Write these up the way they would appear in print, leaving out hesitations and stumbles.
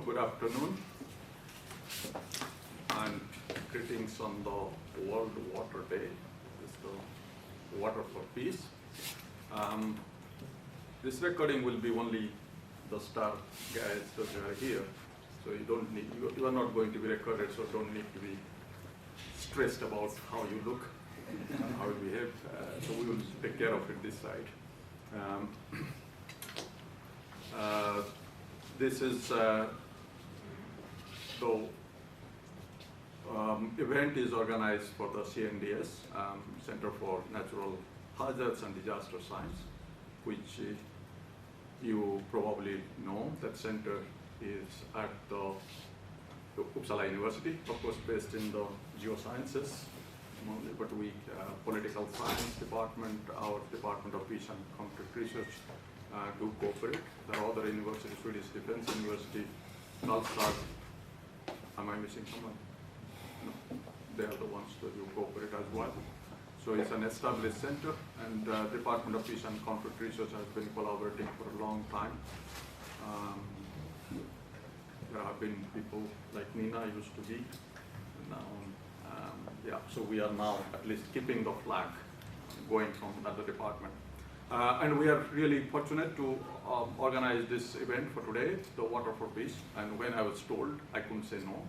good afternoon, and greetings on the World Water Day. It's the Water for Peace. This recording will be only the star guys that are here, so you don't need, you are not going to be recorded, so don't need to be stressed about how you look and how you behave. So we will take care of it this side. This is the event is organized for the CNDS, Center for Natural Hazards and Disaster Science, which you probably know. That center is at the Uppsala University, of course based in the geosciences, but we, political science department, our Department of Peace and Conflict Research do cooperate. There are other universities, Swedish Defense University, Karlstad. Am I missing someone? No, they are the ones that do cooperate as well. So it's an established center, and Department of Peace and Conflict Research has been collaborating for a long time. There have been people like Nina used to be. Now, yeah, so we are now at least keeping the flag going from another department. And we are really fortunate to organize this event for today, the Water for Peace. And when I was told, I couldn't say no,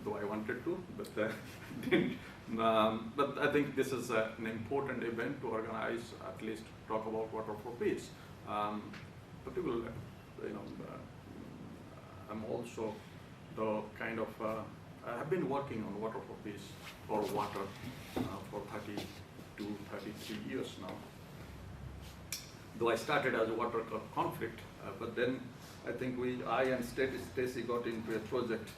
though I wanted to, but didn't. But I think this is an important event to organize, at least talk about Water for Peace. Particularly, I'm also the kind of, I have been working on Water for Peace or water for 32, 33 years now. Though I started as a water conflict, but then I think I and Stacy got into a project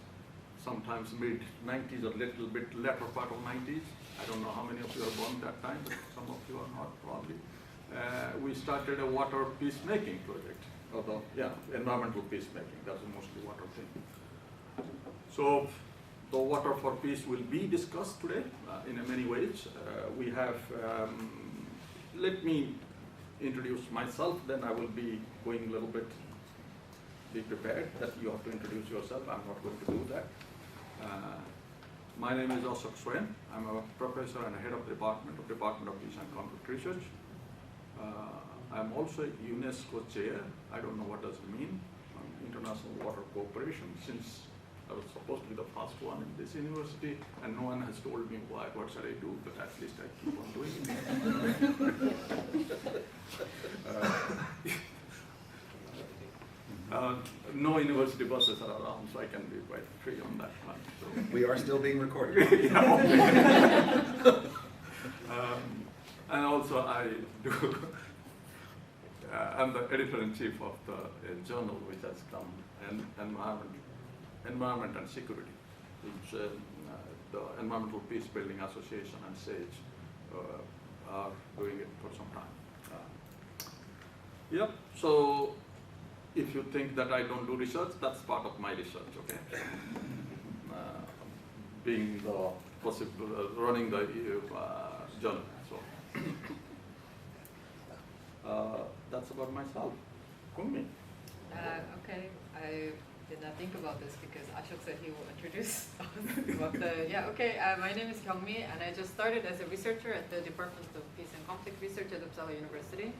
sometimes mid-90s or little bit latter part of 90s. I don't know how many of you are born that time, but some of you are not probably. We started a water peacemaking project, although, yeah, environmental peacemaking, that's mostly water thing. So the Water for Peace will be discussed today in many ways. We have, let me introduce myself, then I will be going a little bit, be prepared that you have to introduce yourself. I'm not going to do that. My name is Ashok Swain. I'm a professor and head of the Department of Peace and Conflict Research. I'm also a UNESCO chair. I don't know what does it mean, International Water Cooperation, since I was supposed to be the first one in this university, and no one has told me what should I do, but at least I keep on doing it. No university buses are around, so I can be quite free on that one. So. We are still being recorded. And also I do, I'm the editor-in-chief of the journal which has come, Environment and Security, which the Environmental Peacebuilding Association and SAGE are doing it for some time. Yep, so if you think that I don't do research, that's part of my research, okay? Being the possible, running the journal, so. That's about myself. Kyungmee. Okay, I did not think about this because Ashok said he will introduce us. But yeah, okay, my name is Kyungmee, and I just started as a researcher at the Department of Peace and Conflict Research at Uppsala University.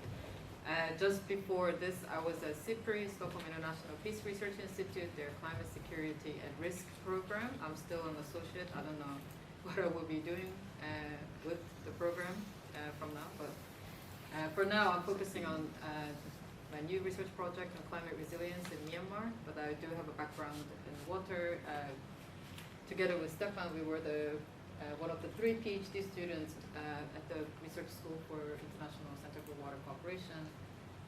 Just before this, I was at SIPRI, Stockholm International Peace Research Institute, their Climate Security and Risk program. I'm still an associate. I don't know what I will be doing with the program from now, but for now I'm focusing on my new research project on climate resilience in Myanmar, but I do have a background in water. Together with Stefan, we were one of the 3 PhD students at the Research School for International Center for Water Cooperation,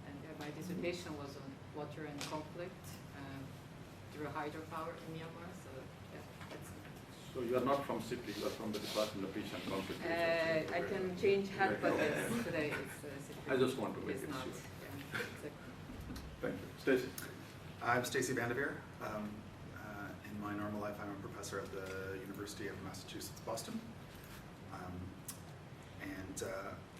and my dissertation was on water and conflict through hydropower in Myanmar. So yeah, that's it. So you are not from SIPRI, you are from the Department of Peace and Conflict Research. I can change hat, but today it's SIPRI. I just want to make it not, sure. Yeah, Thank you. Stacy. I'm Stacy Vanderveer. In my normal life, I'm a professor at the University of Massachusetts, Boston.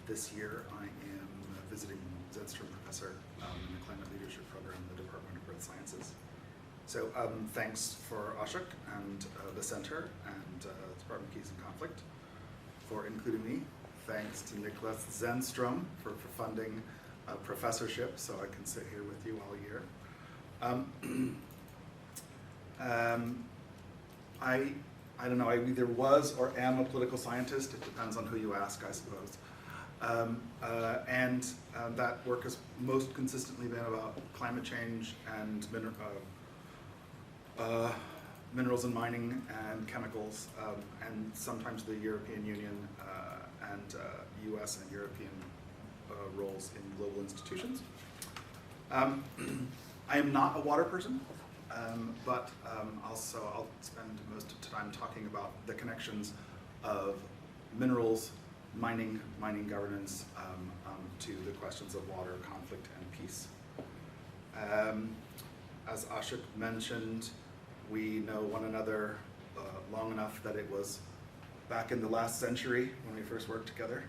This year, I am visiting Zedstrom professor in the Climate Leadership Program in the Department of Earth Sciences. So thanks for Ashok and the Center and Department of Peace and Conflict for including me. Thanks to Nicholas Zenstrom for funding a professorship so I can sit here with you all year. I don't know, I either was or am a political scientist. It depends on who you ask, I suppose. That work has most consistently been about climate change and minerals and mining and chemicals, and sometimes the European Union and US and European roles in global institutions. I am not a water person, but also I'll spend most of the time talking about the connections of minerals, mining governance to the questions of water, conflict, and peace. As Ashok mentioned, we know one another long enough that it was back in the last century when we first worked together.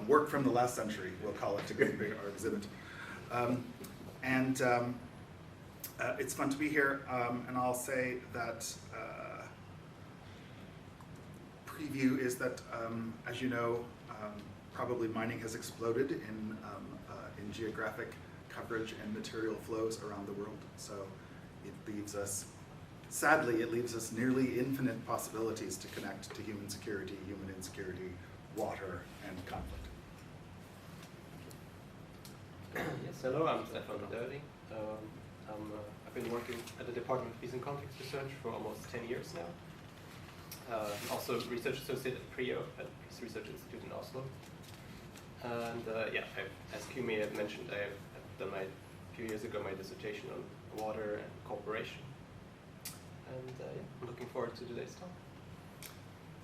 Work from the last century, we'll call it to give our exhibit. It's fun to be here, and I'll say that preview is that, as you know, probably mining has exploded in geographic coverage and material flows around the world. So it leaves us, sadly, it leaves us nearly infinite possibilities to connect to human security, human insecurity, water, and conflict. Yes, hello, I'm Stefan Döring. I've been working at the Department of Peace and Conflict Research for almost 10 years now. I'm also research associate at PRIO, at Peace Research Institute in Oslo. And as Kyungmee had mentioned, I've done a few years ago my dissertation on water and cooperation. And I'm looking forward to today's talk.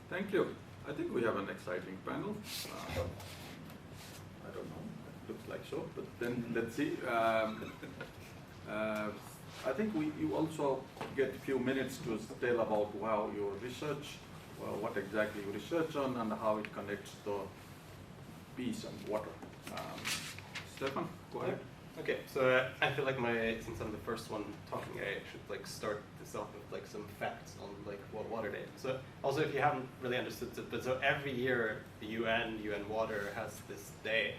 Thank you. I think we have an exciting panel. I don't know, it looks like so, but then let's see. I think you also get a few minutes to tell about your research, what exactly you research on, and how it connects to peace and water. Stefan, go ahead. Okay, so I feel like since I'm the first one talking, I should start this off with some facts on what water day. So also, if you haven't really understood it, but so every year the UN Water has this day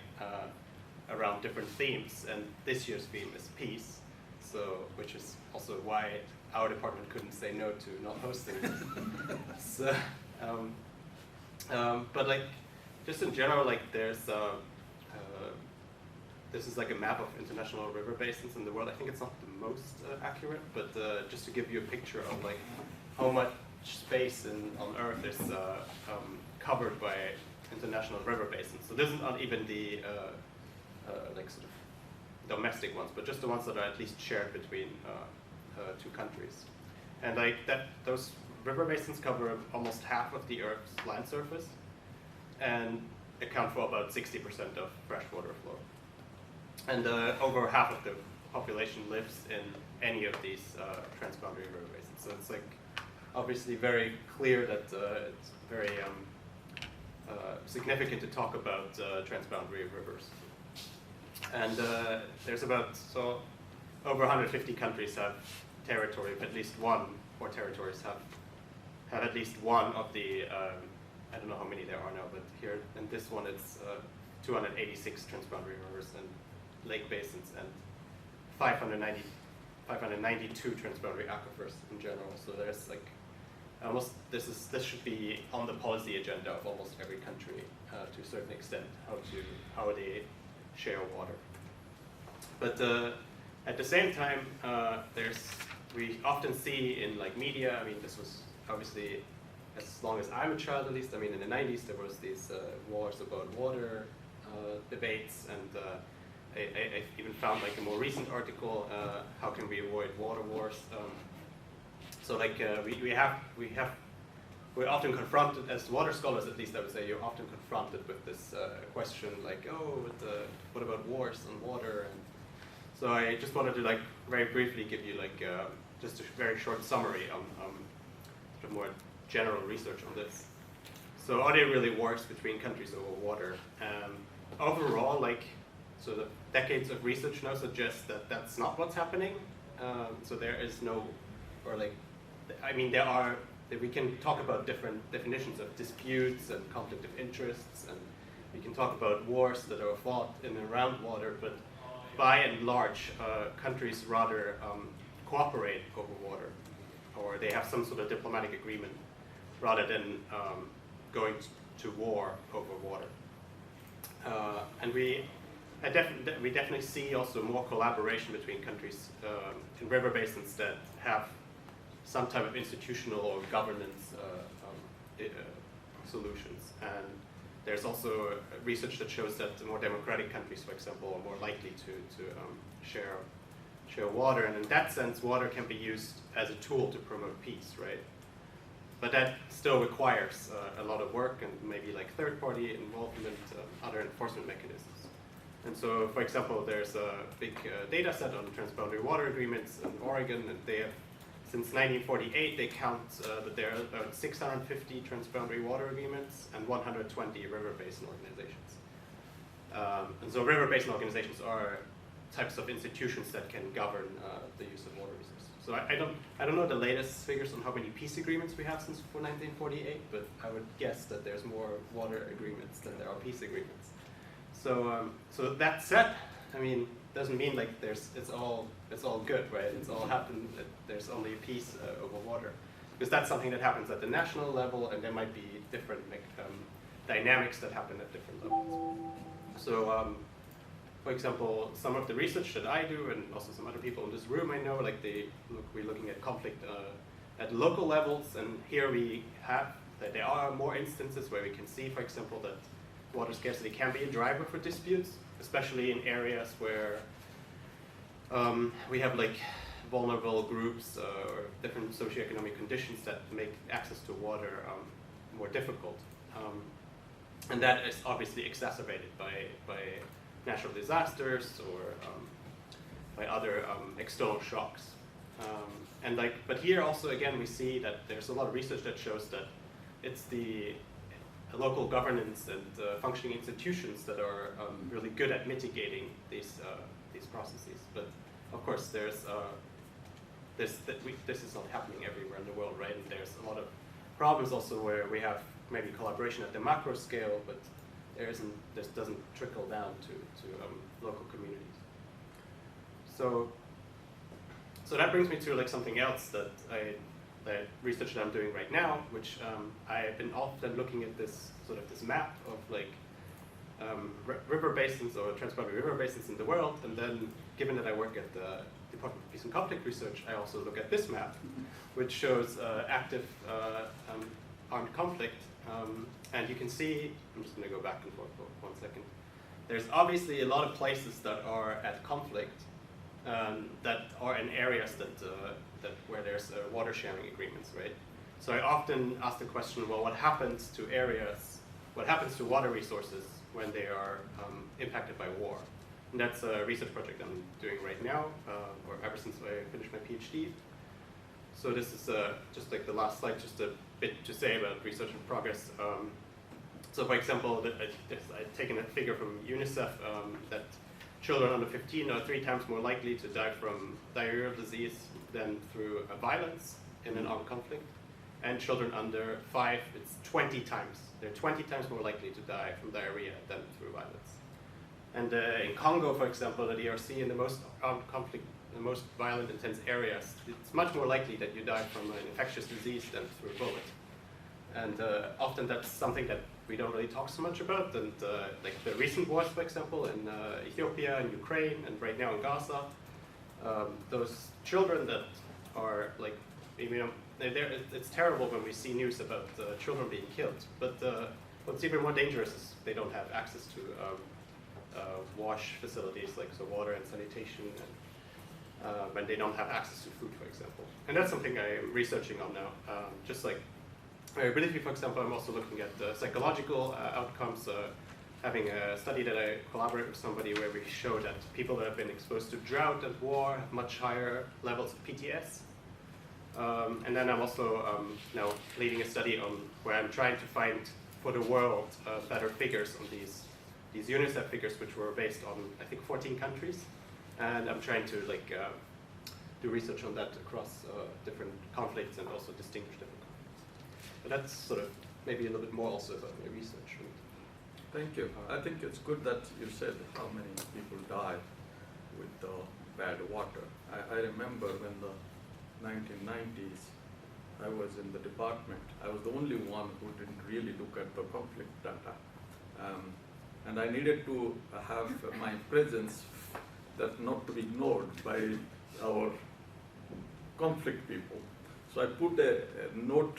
around different themes, and this year's theme is peace. So, which is also why our department couldn't say no to not hosting it. So, but just in general, there's this is a map of international river basins in the world. I think it's not the most accurate, but just to give you a picture of how much space on Earth is covered by international river basins. So this is not even the sort of domestic ones, but just the ones that are at least shared between two countries. And those river basins cover almost half of the Earth's land surface and account for about 60% of freshwater flow. And over half of the population lives in any of these transboundary river basins. So it's obviously very clear that it's very significant to talk about transboundary rivers. And there's over 150 countries have territory of at least one, or territories have at least one of the, I don't know how many there are now, but here in this one it's 286 transboundary rivers and lake basins and 592 transboundary aquifers in general. So there's this should be on the policy agenda of almost every country to a certain extent, how they share water. But at the same time, we often see in media, I mean, this was obviously as long as I'm a child at least, I mean in the 90s there was these wars about water debates, and I even found a more recent article, how can we avoid water wars? So we're often confronted, as water scholars at least I would say, you're often confronted with this question what about wars on water? And so I just wanted to very briefly give you just a very short summary on sort of more general research on this. So are there really wars between countries over water? Overall, so the decades of research now suggest that that's not what's happening. So there is no or like, I mean, we can talk about different definitions of disputes and conflict of interests, and we can talk about wars that are fought in and around water, but by and large, countries rather cooperate over water, or they have some sort of diplomatic agreement rather than going to war over water. And we definitely see also more collaboration between countries in river basins that have some type of institutional or governance solutions. And there's also research that shows that the more democratic countries, for example, are more likely to share water. And in that sense, water can be used as a tool to promote peace, right? But that still requires a lot of work and maybe like third-party involvement, other enforcement mechanisms. And so, for example, there's a big data set on transboundary water agreements in Oregon, and they have, since 1948, they count that there are about 650 transboundary water agreements and 120 river basin organizations. And so river basin organizations are types of institutions that can govern the use of water resources. So I don't know the latest figures on how many peace agreements we have since 1948, but I would guess that there's more water agreements than there are peace agreements. So so that said, I mean, doesn't mean like it's all good, right? It's all happened. There's only peace over water, because that's something that happens at the national level, and there might be different dynamics that happen at different levels. So, for example, some of the research that I do, and also some other people in this room I know, like we're looking at conflict at local levels, and here we have that there are more instances where we can see, for example, that water scarcity can be a driver for disputes, especially in areas where we have like vulnerable groups or different socioeconomic conditions that make access to water more difficult. And that is obviously exacerbated by natural disasters or by other external shocks. But here also again we see that there's a lot of research that shows that it's the local governance and functioning institutions that are really good at mitigating these processes. But of course, this is not happening everywhere in the world, right? And there's a lot of problems also where we have maybe collaboration at the macro scale, but this doesn't trickle down to local communities. So that brings me to like something else that research that I'm doing right now, which I've been often looking at this map of like river basins or transboundary river basins in the world, and then given that I work at the Department of Peace and Conflict Research, I also look at this map, which shows active armed conflict, and you can see, I'm just going to go back and forth for 1 second. There's obviously a lot of places that are at conflict, that are in areas where there's water sharing agreements, right? So I often ask the question, well, what happens to water resources when they are impacted by war? And that's a research project I'm doing right now, or ever since I finished my PhD. So this is just like the last slide, just a bit to say about research in progress. So for example, I've taken a figure from UNICEF that children under 15 are 3 times more likely to die from diarrheal disease than through violence in an armed conflict. And children under 5, it's 20 times. They're 20 times more likely to die from diarrhea than through violence. And in Congo, for example, the DRC, in the most armed conflict, the most violent, intense areas, it's much more likely that you die from an infectious disease than through a bullet. And often that's something that we don't really talk so much about. And like the recent wars, for example, in Ethiopia and Ukraine, and right now in Gaza, those children that are like, it's terrible when we see news about children being killed. But what's even more dangerous is they don't have access to wash facilities, like so water and sanitation, and when they don't have access to food, for example. And that's something I'm researching on now. Just like very briefly, for example, I'm also looking at psychological outcomes. Having a study that I collaborate with somebody where we show that people that have been exposed to drought and war have much higher levels of PTS. And then I'm also now leading a study on where I'm trying to find for the world better figures on these UNICEF figures, which were based on I think 14 countries, and I'm trying to like do research on that across different conflicts and also distinguish different conflicts. But that's sort of maybe a little bit more also about my research. Thank you. I think it's good that you said how many people die with the bad water. I remember when the 1990s, I was in the department. I was the only one who didn't really look at the conflict data. And I needed to have my presence that not to be ignored by our conflict people. So I put a note,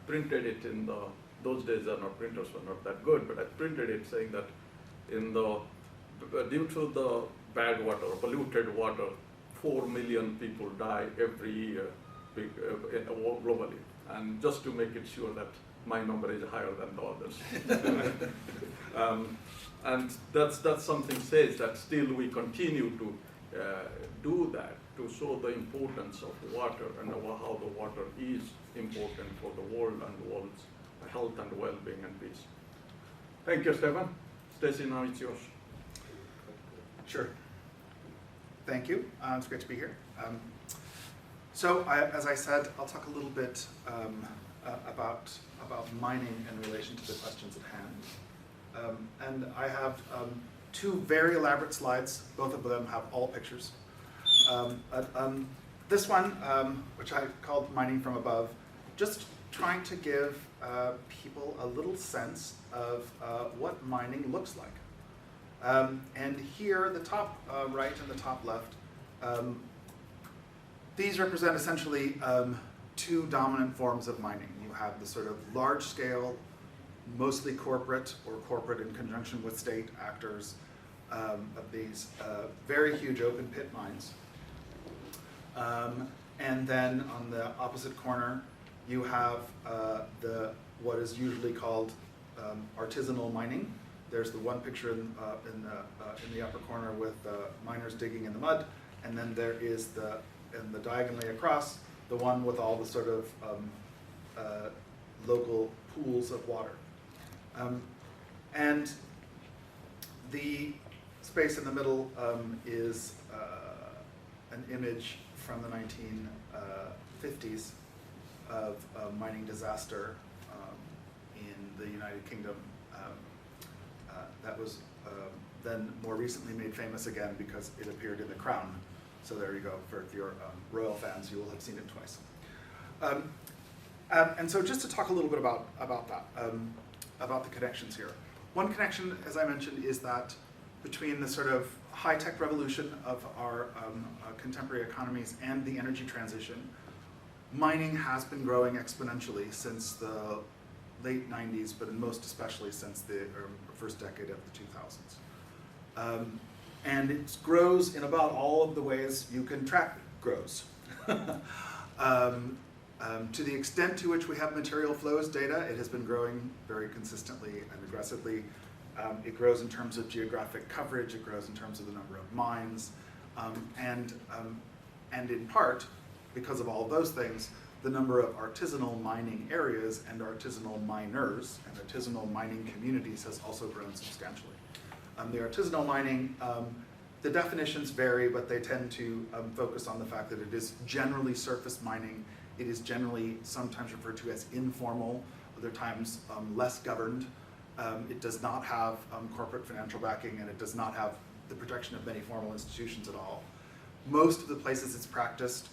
printed it in the, those days printers were not that good, but I printed it saying that due to the bad water, polluted water, 4 million people die every year globally. And just to make it sure that my number is higher than the others. And that's something says that still we continue to do that, to show the importance of water and how the water is important for the world and the world's health and well-being and peace. Thank you, Stefan. Stacy, now it's yours. Sure. Thank you. It's great to be here. As I said, I'll talk a little bit about mining in relation to the questions at hand. And I have two very elaborate slides. Both of them have all pictures. This one, which I called Mining from Above, just trying to give people a little sense of what mining looks like. And here, the top right and the top left, these represent essentially two dominant forms of mining. You have the sort of large scale, mostly corporate or corporate in conjunction with state actors of these very huge open pit mines. And then on the opposite corner, you have what is usually called artisanal mining. There's the one picture in the upper corner with miners digging in the mud, and then there is in the diagonally across, the one with all the sort of local pools of water. And the space in the middle is an image from the 1950s of a mining disaster in the United Kingdom that was then more recently made famous again because it appeared in The Crown. So there you go, for your royal fans, you will have seen it twice. And so just to talk a little bit about that, about the connections here. One connection, as I mentioned, is that between the sort of high-tech revolution of our contemporary economies and the energy transition, mining has been growing exponentially since the late 90s, but most especially since the first decade of the 2000s. And it grows in about all of the ways you can track grows. To the extent to which we have material flows data, it has been growing very consistently and aggressively. It grows in terms of geographic coverage, it grows in terms of the number of mines, and in part, because of all of those things, the number of artisanal mining areas and artisanal miners and artisanal mining communities has also grown substantially. The artisanal mining, the definitions vary, but they tend to focus on the fact that it is generally surface mining. It is generally sometimes referred to as informal, other times less governed. It does not have corporate financial backing, and it does not have the protection of many formal institutions at all. Most of the places it's practiced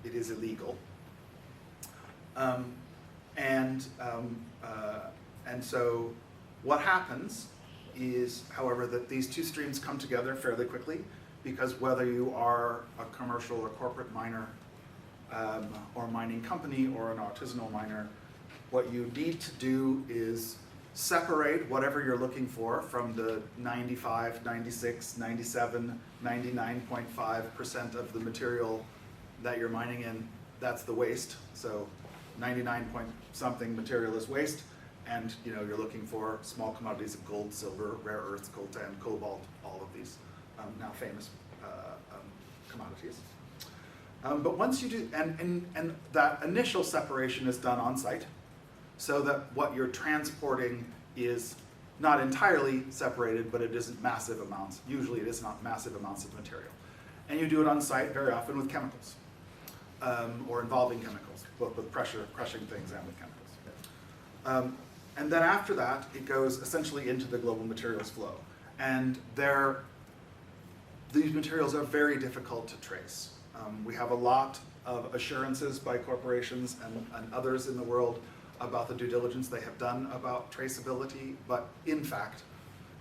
it is illegal. And so what happens is, however, that these two streams come together fairly quickly, because whether you are a commercial or corporate miner, or mining company or an artisanal miner, what you need to do is separate whatever you're looking for from the 95, 96, 97, 99.5% of the material that you're mining in. That's the waste. So 99 point something material is waste, and you're looking for small commodities of gold, silver, rare earths, coltan, cobalt, all of these now famous commodities. But once you do, and that initial separation is done on site, so that what you're transporting is not entirely separated, but it isn't massive amounts. Usually it is not massive amounts of material. And you do it on site very often with chemicals, or involving chemicals, both with pressure, crushing things, and with chemicals. And then after that, it goes essentially into the global materials flow. And these materials are very difficult to trace. We have a lot of assurances by corporations and others in the world about the due diligence they have done about traceability, but in fact,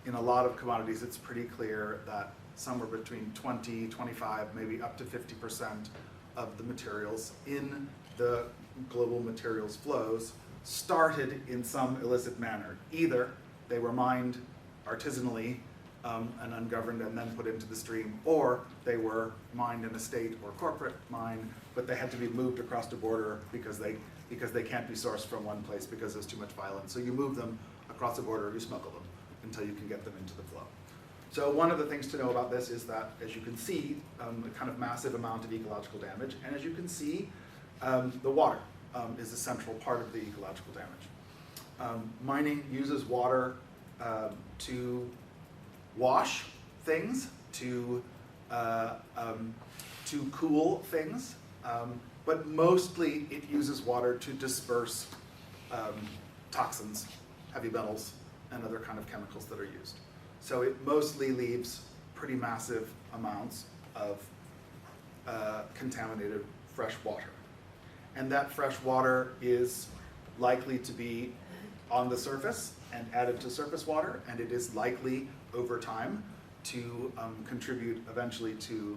in a lot of commodities, it's pretty clear that somewhere between 20, 25, maybe up to 50% of the materials in the global materials flows started in some illicit manner. Either they were mined artisanally and ungoverned and then put into the stream, or they were mined in a state or corporate mine, but they had to be moved across the border because they can't be sourced from one place because there's too much violence. So you move them across the border, you smuggle them until you can get them into the flow. So one of the things to know about this is that, as you can see, a kind of massive amount of ecological damage, and as you can see, the water is a central part of the ecological damage. Mining uses water to wash things, to cool things, but mostly it uses water to disperse toxins, heavy metals, and other kind of chemicals that are used. So it mostly leaves pretty massive amounts of contaminated fresh water. And that fresh water is likely to be on the surface and added to surface water, and it is likely over time to contribute eventually to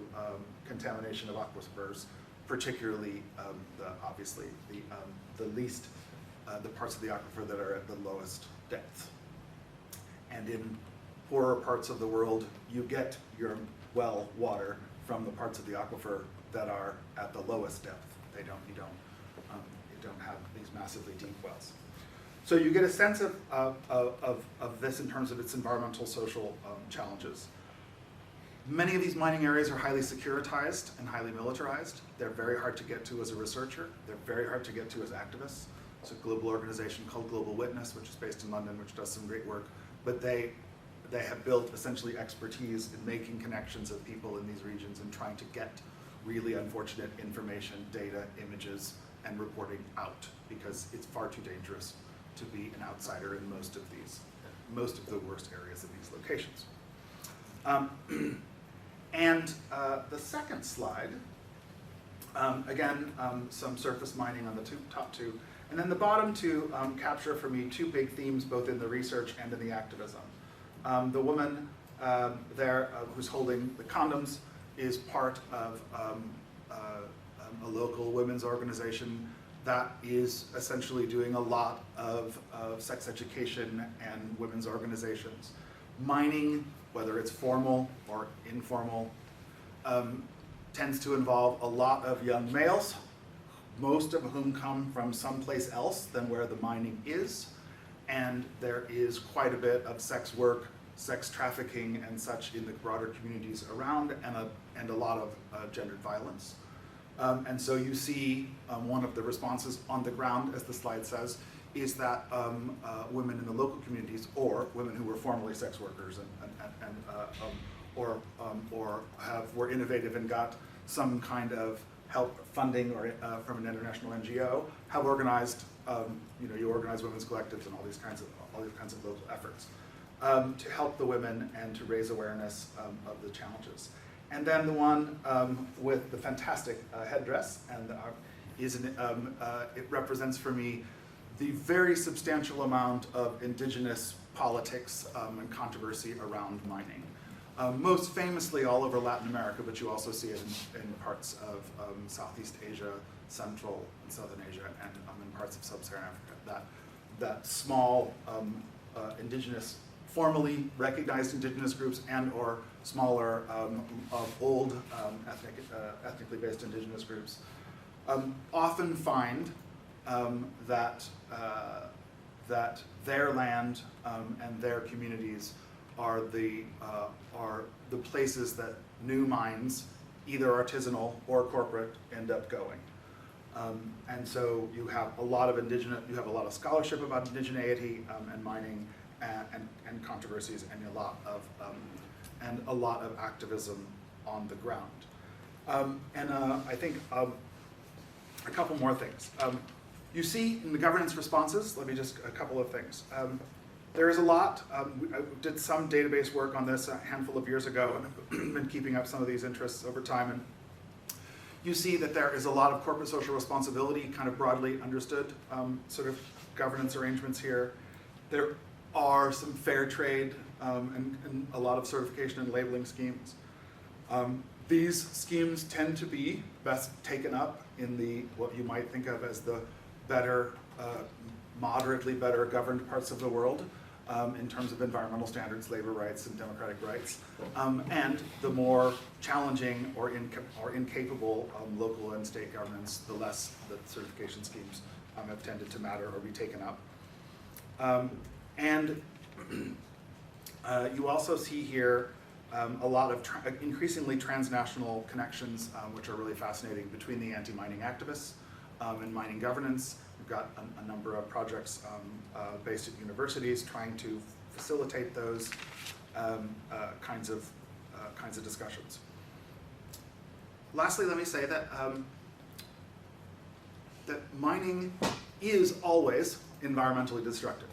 contamination of aquifers, particularly obviously the least, the parts of the aquifer that are at the lowest depth. And in poorer parts of the world, you get your well water from the parts of the aquifer that are at the lowest depth. You don't have these massively deep wells. So you get a sense of this in terms of its environmental, social challenges. Many of these mining areas are highly securitized and highly militarized. They're very hard to get to as a researcher. They're very hard to get to as activists. It's a global organization called Global Witness, which is based in London, which does some great work. But they have built essentially expertise in making connections of people in these regions and trying to get really unfortunate information, data, images, and reporting out, because it's far too dangerous to be an outsider in most of the worst areas of these locations. The second slide, again, some surface mining on the top two, and then the bottom two capture for me two big themes, both in the research and in the activism. The woman there who's holding the condoms is part of a local women's organization that is essentially doing a lot of sex education and women's organizations. Mining, whether it's formal or informal, tends to involve a lot of young males, most of whom come from someplace else than where the mining is, and there is quite a bit of sex work, sex trafficking and such in the broader communities around, and a lot of gendered violence. And so you see one of the responses on the ground, as the slide says, is that women in the local communities, or women who were formerly sex workers were innovative and got some kind of help funding or from an international NGO, have organized. You organize women's collectives and all these kinds of local efforts to help the women and to raise awareness of the challenges. And then the one with the fantastic headdress, and it represents for me the very substantial amount of indigenous politics and controversy around mining. Most famously all over Latin America, but you also see it in parts of Southeast Asia, Central and Southern Asia, and in parts of Sub-Saharan Africa. That small indigenous, formally recognized indigenous groups and or smaller old ethnically based indigenous groups often find that their land and their communities are the places that new mines, either artisanal or corporate, end up going. And so you have a lot of scholarship about indigeneity and mining and controversies, and a lot of activism on the ground. I think a couple more things. You see in the governance responses, let me just, a couple of things. There is a lot. I did some database work on this a handful of years ago, and I've been keeping up some of these interests over time. And you see that there is a lot of corporate social responsibility, kind of broadly understood sort of governance arrangements here. There are some fair trade and a lot of certification and labeling schemes. These schemes tend to be best taken up in the, what you might think of as the better, moderately better governed parts of the world in terms of environmental standards, labor rights, and democratic rights. And the more challenging or incapable local and state governments, the less the certification schemes have tended to matter or be taken up. You also see here a lot of increasingly transnational connections, which are really fascinating, between the anti-mining activists and mining governance. We've got a number of projects based at universities trying to facilitate those kinds of discussions. Lastly, let me say that that mining is always environmentally destructive.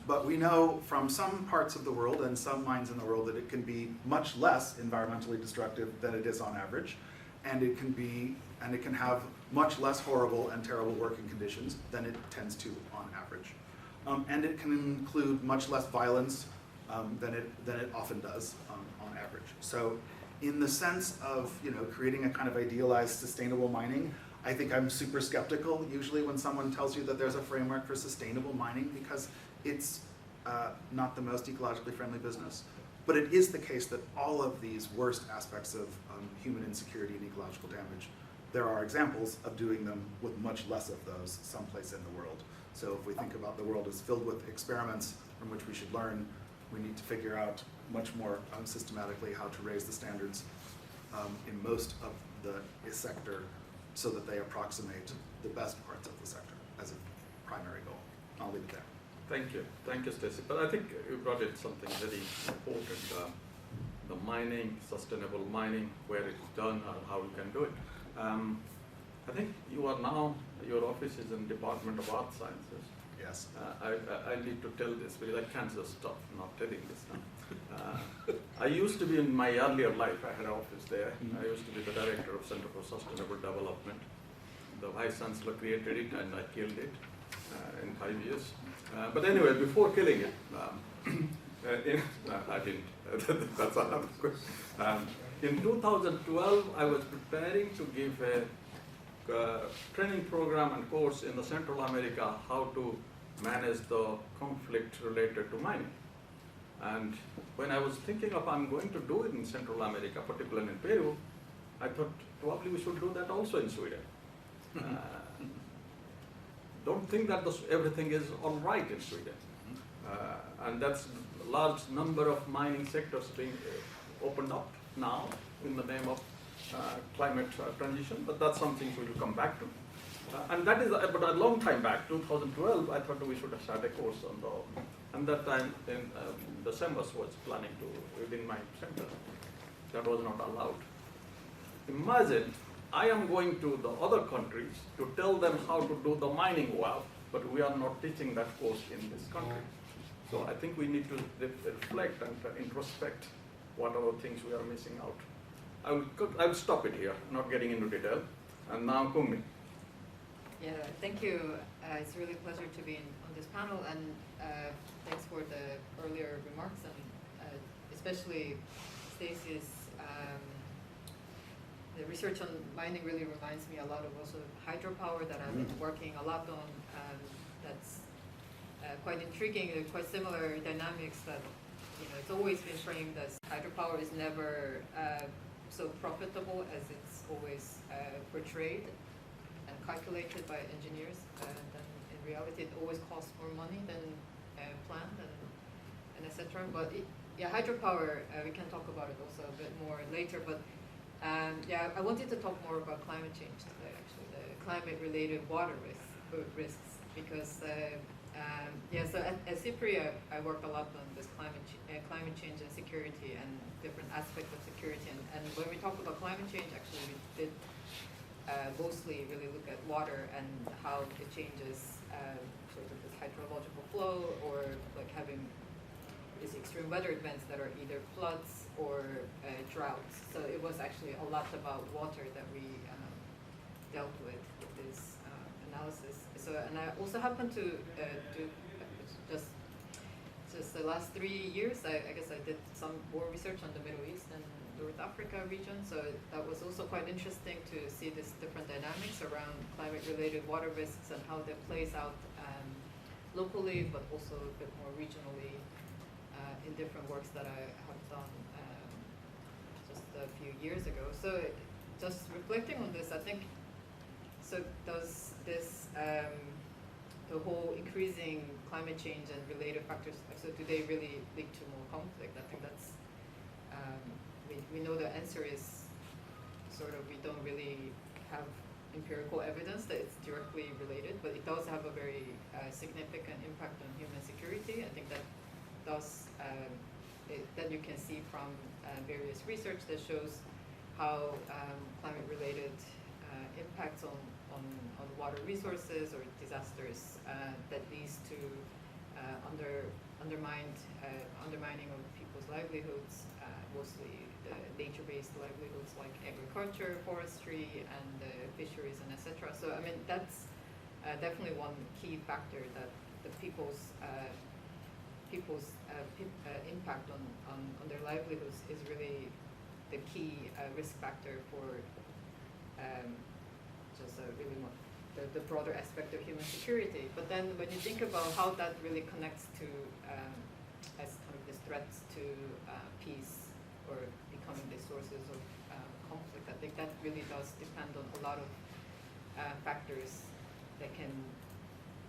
But we know from some parts of the world and some mines in the world that it can be much less environmentally destructive than it is on average, and it can have much less horrible and terrible working conditions than it tends to on average, and it can include much less violence than it often does on average. So, in the sense of creating a kind of idealized sustainable mining, I think I'm super skeptical usually when someone tells you that there's a framework for sustainable mining, because it's not the most ecologically friendly business. But it is the case that all of these worst aspects of human insecurity and ecological damage, there are examples of doing them with much less of those someplace in the world. So if we think about the world as filled with experiments from which we should learn, we need to figure out much more systematically how to raise the standards in most of the sector so that they approximate the best parts of the sector as a primary goal. I'll leave it there. Thank you, Stacey. But I think you brought in something very important, the mining, sustainable mining, where it's done or how you can do it. I think you are now, your office is in Department of Art Sciences. Yes. I need to tell this because I can't just stop not telling this now. I used to be, in my earlier life, I had an office there. I used to be the director of Center for Sustainable Development. The Vice Chancellor created it and I killed it in 5 years. But anyway, before killing it, I didn't. That's another question. In 2012, I was preparing to give a training program and course in the Central America how to manage the conflict related to mining. And when I was thinking of I'm going to do it in Central America, particularly in Peru, I thought probably we should do that also in Sweden. Don't think that everything is all right in Sweden. And that's a large number of mining sectors being opened up now in the name of climate transition, but that's something we will come back to. And that is, but a long time back, 2012, I thought we should start a course on the, and that time in December was planning to within my center. That was not allowed. Imagine I am going to the other countries to tell them how to do the mining well, but we are not teaching that course in this country. So I think we need to reflect and introspect what are the things we are missing out. I will stop it here, not getting into detail. And now Kyungmee. Yeah, thank you. It's really a pleasure to be on this panel, and thanks for the earlier remarks, and especially Stacey's. The research on mining really reminds me a lot of also hydropower that I've been working a lot on. That's quite intriguing. They're quite similar dynamics that, it's always been framed as hydropower is never so profitable as it's always portrayed and calculated by engineers. And in reality, it always costs more money than planned and etc. But hydropower, we can talk about it also a bit more later. But I wanted to talk more about climate change today, actually, the climate-related water risks, because Yeah, so at SIPRI, I worked a lot on this climate change and security and different aspects of security. And when we talk about climate change, actually we did mostly really look at water and how it changes sort of this hydrological flow, or like having these extreme weather events that are either floods or droughts. So it was actually a lot about water that we dealt with this analysis. So, and I also happened to do just the last 3 years, I guess I did some more research on the Middle East and North Africa region. So that was also quite interesting to see this different dynamics around climate-related water risks and how that plays out locally, but also a bit more regionally in different works that I have done just a few years ago. So just reflecting on this, I think, so does this, the whole increasing climate change and related factors, so do they really lead to more conflict? I think that's, we know the answer is sort of, we don't really have empirical evidence that it's directly related, but it does have a very significant impact on human security. I think that does, that you can see from various research that shows how climate-related impacts on water resources or disasters that leads to undermining of people's livelihoods, mostly the nature-based livelihoods like agriculture, forestry, and fisheries, and etc. So I mean that's definitely one key factor, that the people's impact on their livelihoods is really the key risk factor for just really more the broader aspect of human security. But then when you think about how that really connects to as kind of these threats to peace or becoming the sources of conflict, I think that really does depend on a lot of factors that can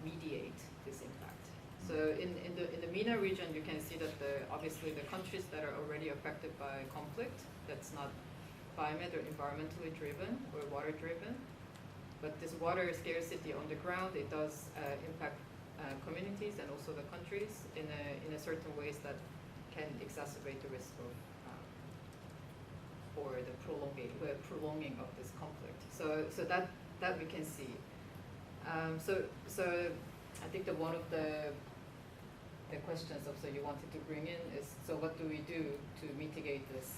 mediate this impact. So in the MENA region, you can see that obviously the countries that are already affected by conflict, that's not climate or environmentally driven or water driven, but this water scarcity on the ground, it does impact communities and also the countries in a certain ways that can exacerbate the risk of or the prolonging of this conflict. So that we can see. So I think that one of the questions also you wanted to bring in is, so what do we do to mitigate this?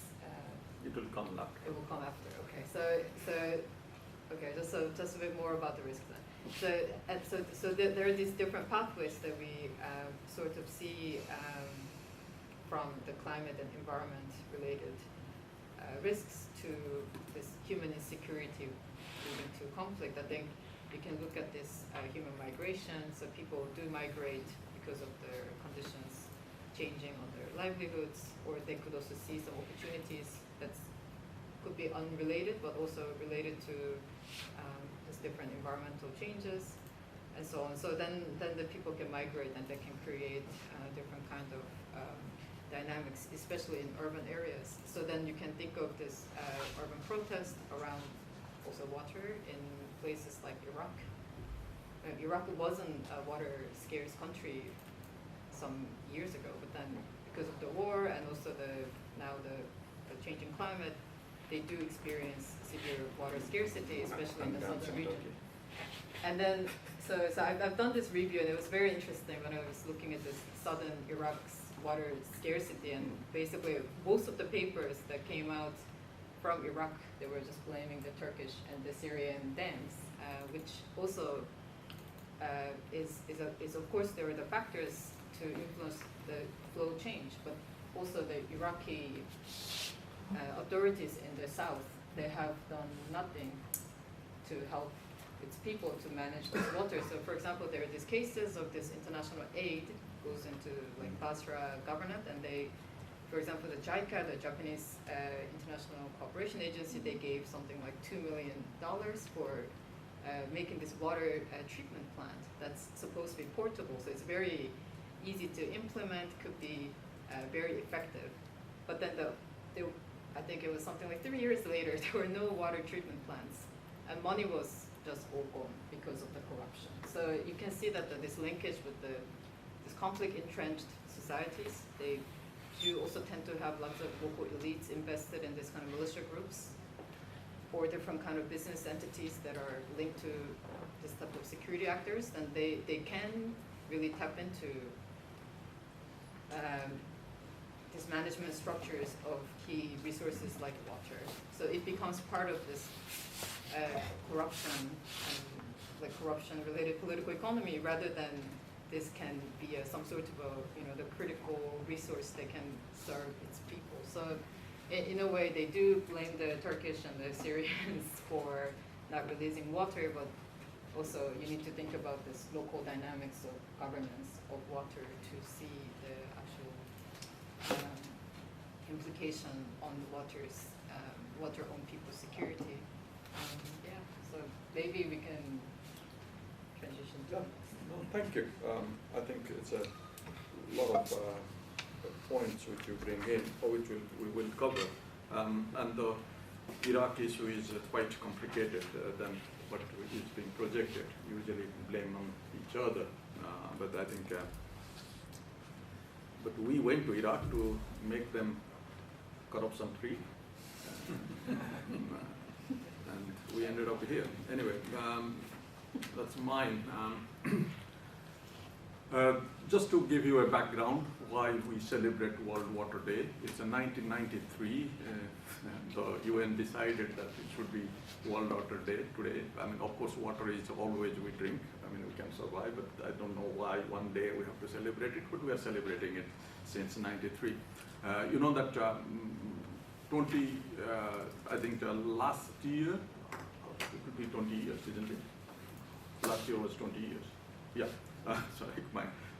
It will come after. It will come after. Okay. Okay. Just a bit more about the risk then. So there are these different pathways that we sort of see from the climate and environment related risks to this human insecurity leading to conflict. I think you can look at this human migration. So people do migrate because of their conditions changing on their livelihoods, or they could also see some opportunities that could be unrelated, but also related to these different environmental changes and so on. So then the people can migrate and they can create different kind of dynamics, especially in urban areas. So then you can think of this urban protest around also water in places like Iraq. Iraq wasn't a water scarce country some years ago, but then because of the war and also now the changing climate, they do experience severe water scarcity, especially in the southern region. And then, so I've done this review, and it was very interesting when I was looking at this southern Iraq's water scarcity, and basically most of the papers that came out from Iraq, they were just blaming the Turkish and the Syrian dams, which also is of course there are the factors to influence the flow change, but also the Iraqi authorities in the south, they have done nothing to help its people to manage this water. So for example, there are these cases of this international aid goes into like Basra governorate, and they, for example, the JICA, the Japanese International Cooperation Agency, they gave something like $2 million for making this water treatment plant that's supposed to be portable. So it's very easy to implement, could be very effective. But then I think it was something like 3 years later, there were no water treatment plants. And money was just all gone because of the corruption. So you can see that this linkage with this conflict entrenched societies, they do also tend to have lots of local elites invested in this kind of militia groups or different kind of business entities that are linked to this type of security actors, then they can really tap into these management structures of key resources like water. So it becomes part of this corruption and like corruption-related political economy, rather than this can be some sort of the critical resource that can serve its people. So in a way, they do blame the Turkish and the Syrians for not releasing water, but also you need to think about this local dynamics of governance of water to see the actual implication on water on people's security. Yeah, so maybe we can transition to No, thank you. I think it's a lot of points which you bring in, or which we will cover. And the Iraq issue is quite complicated than what is being projected. Usually blame on each other, but I think. But we went to Iraq to make them corruption-free, and we ended up here. Anyway, that's mine. Just to give you a background why we celebrate World Water Day. It's in 1993. The UN decided that it should be World Water Day today. I mean, of course, water is always we drink. I mean, we can survive, but I don't know why one day we have to celebrate it, but we are celebrating it since 93. You know that I think last year, it could be 20 years, isn't it? Last year was 20 years. Yeah, sorry,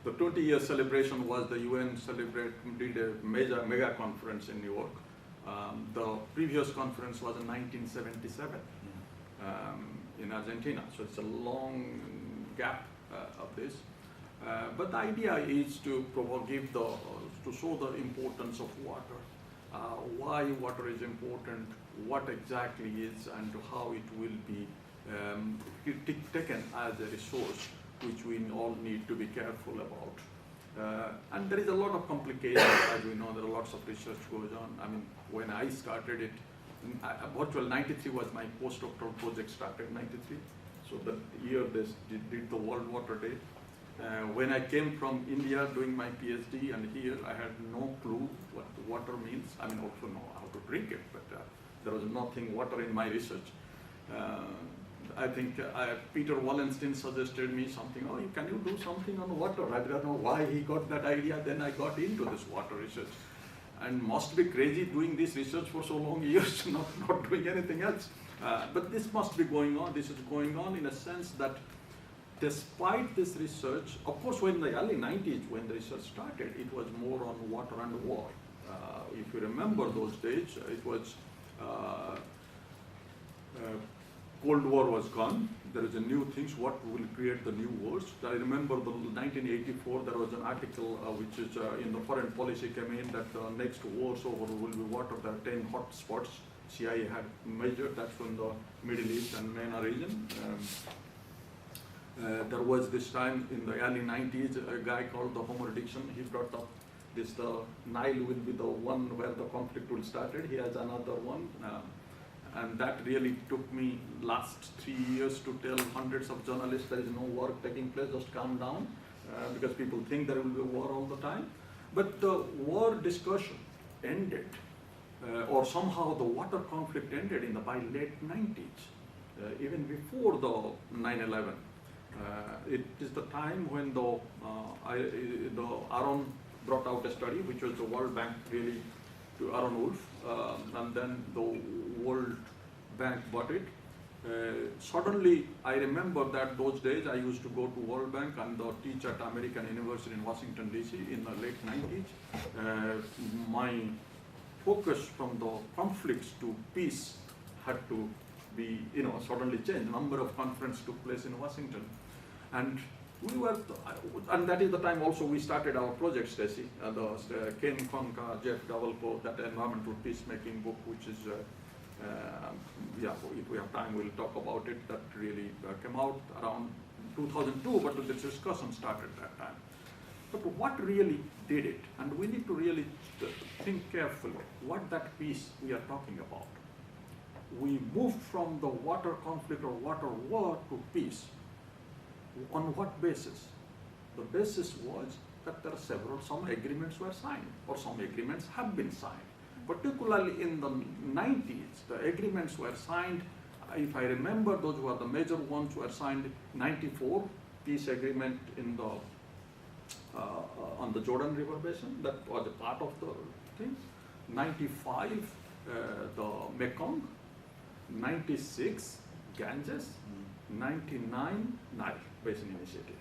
the 20-year celebration was the UN did a mega conference in New York. The previous conference was in 1977 in Argentina, so it's a long gap of this. But the idea is to show the importance of water, why water is important, what exactly is, and how it will be taken as a resource which we all need to be careful about. And there is a lot of complications, as we know, there are lots of research goes on. I mean, when I started it, virtual 93 was my postdoctoral project started 93. So the year they did the World Water Day. When I came from India doing my PhD and here, I had no clue what water means. I mean, also know how to drink it, but there was nothing water in my research. I think Peter Wallenstein suggested me something, can you do something on water? I don't know why he got that idea, then I got into this water research. And must be crazy doing this research for so long years, not doing anything else. But this must be going on. This is going on in a sense that despite this research, of course, when the early 90s, when the research started, it was more on water and war. If you remember those days, it was Cold War was gone. There is a new things, what will create the new wars. I remember the 1984, there was an article which is in the foreign policy came in that the next wars over will be water. There are 10 hot spots CIA had measured, that's from the Middle East and MENA region. There was this time in the early 90s, a guy called the Homer Dixon, he brought up this, the Nile will be the one where the conflict will started. He has another one. And that really took me last 3 years to tell hundreds of journalists there is no war taking place, just calm down, because people think there will be a war all the time. But the war discussion ended, or somehow the water conflict ended by late 90s, even before the 9/11. It is the time when the Aaron brought out a study, which was the World Bank really to Aaron Wolf, and then the World Bank bought it. Suddenly, I remember that those days I used to go to World Bank and teach at American University in Washington, DC in the late 90s. My focus from the conflicts to peace had to be, suddenly changed. Number of conferences took place in Washington. And we were, and that is the time also we started our project, Stacy, the Ken Konka, Jeff Davalco, that environmental peacemaking book, which is Yeah, if we have time, we'll talk about it. That really came out around 2002, but the discussion started that time. But what really did it? And we need to really think carefully what that peace we are talking about. We moved from the water conflict or water war to peace. On what basis? The basis was that there are some agreements were signed, or some agreements have been signed. Particularly in the 90s, the agreements were signed. If I remember, those were the major ones were signed. 94 peace agreement in the on the Jordan River Basin, that was a part of the thing. 95, the Mekong. 96, Ganges. 99, Nile Basin Initiative.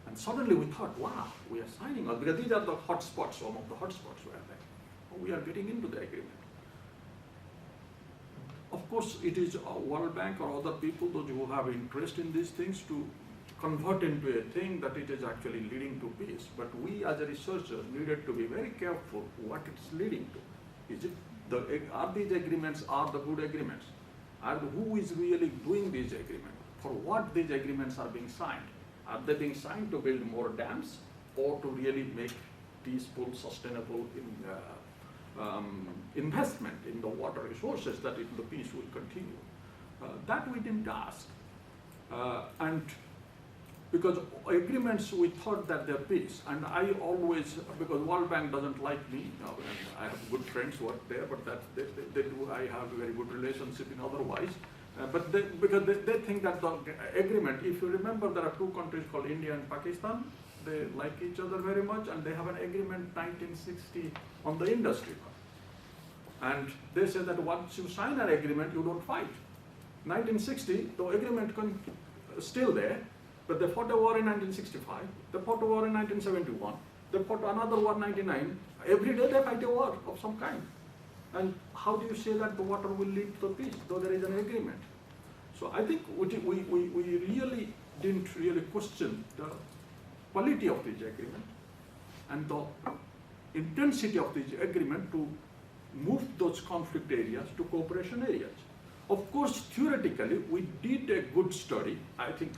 And suddenly we thought, wow, we are signing all, because these are the hotspots, some of the hotspots were there. We are getting into the agreement. Of course, it is World Bank or other people, those who have interest in these things, to convert into a thing that it is actually leading to peace. But we as a researcher needed to be very careful what it's leading to. Is it are these agreements are the good agreements? And who is really doing these agreements? For what these agreements are being signed? Are they being signed to build more dams or to really make peaceful, sustainable investment in the water resources that the peace will continue? That we didn't ask. And because agreements, we thought that they're peace. And I always, because World Bank doesn't like me, and I have good friends who work there, but they do, I have a very good relationship in otherwise. But because they think that the agreement, if you remember, there are two countries called India and Pakistan. They like each other very much, and they have an agreement 1960 on the industry. And they say that once you sign an agreement, you don't fight. 1960, the agreement is still there, but they fought a war in 1965, they fought a war in 1971, they fought another war in 1999. Every day they fight a war of some kind. And how do you say that the water will lead to peace, though there is an agreement? So I think we really didn't really question the quality of this agreement and the intensity of this agreement to move those conflict areas to cooperation areas. Of course, theoretically, we did a good study. I think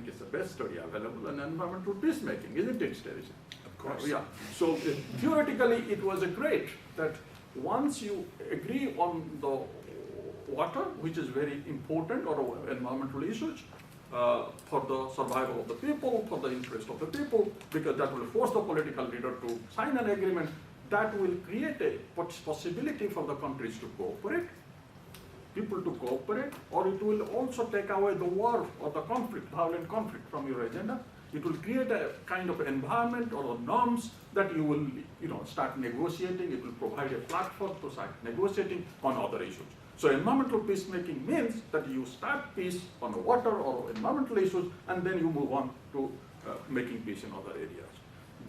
it's the best study available on environmental peacemaking, isn't it, Stacey? Of course. Yeah. So theoretically, it was great that once you agree on the water, which is very important, or environmental issues, for the survival of the people, for the interest of the people, because that will force the political leader to sign an agreement, that will create a possibility for the countries to cooperate, people to cooperate, or it will also take away the war or the conflict, violent conflict from your agenda. It will create a kind of environment or norms that you will start negotiating. It will provide a platform to start negotiating on other issues. So environmental peacemaking means that you start peace on water or environmental issues, and then you move on to making peace in other areas.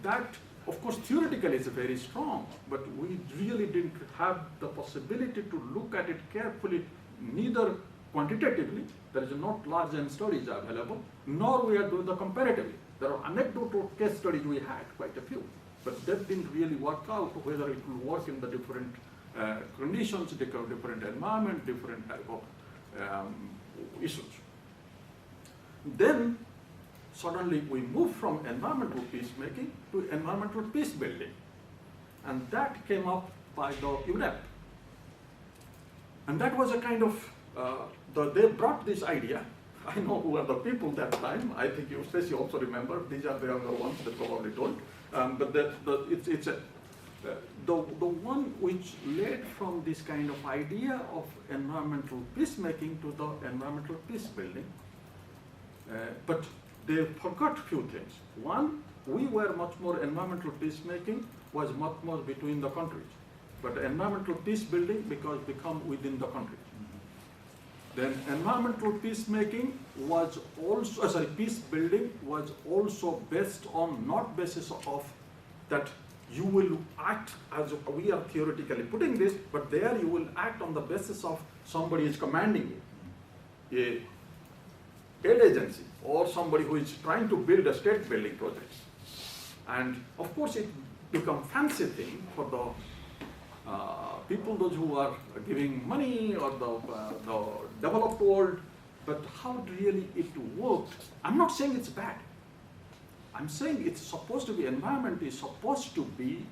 That, of course, theoretically is very strong, but we really didn't have the possibility to look at it carefully, neither quantitatively, there is not large N studies available, nor we are doing the comparatively. There are anecdotal case studies we had, quite a few, but that didn't really work out whether it will work in the different conditions, different environment, different type of issues. Then suddenly we move from environmental peacemaking to environmental peace building, and that came up by the UNEP. And that was a kind of, they brought this idea. I know who are the people that time. I think you, Stacey, also remember. These are the younger ones that probably don't. But the one which led from this kind of idea of environmental peacemaking to the environmental peace building. But they forgot a few things. One, we were much more environmental peacemaking was much more between the countries. But environmental peace building become within the countries. Then environmental peacemaking was also, peace building was also based on, not basis of that you will act as we are theoretically putting this, but there you will act on the basis of somebody is commanding you, a aid agency or somebody who is trying to build a state building project. And of course it become fancy thing for the people, those who are giving money, or the developed world, but how really it worked. I'm not saying it's bad. I'm saying it's supposed to be, environment is supposed to be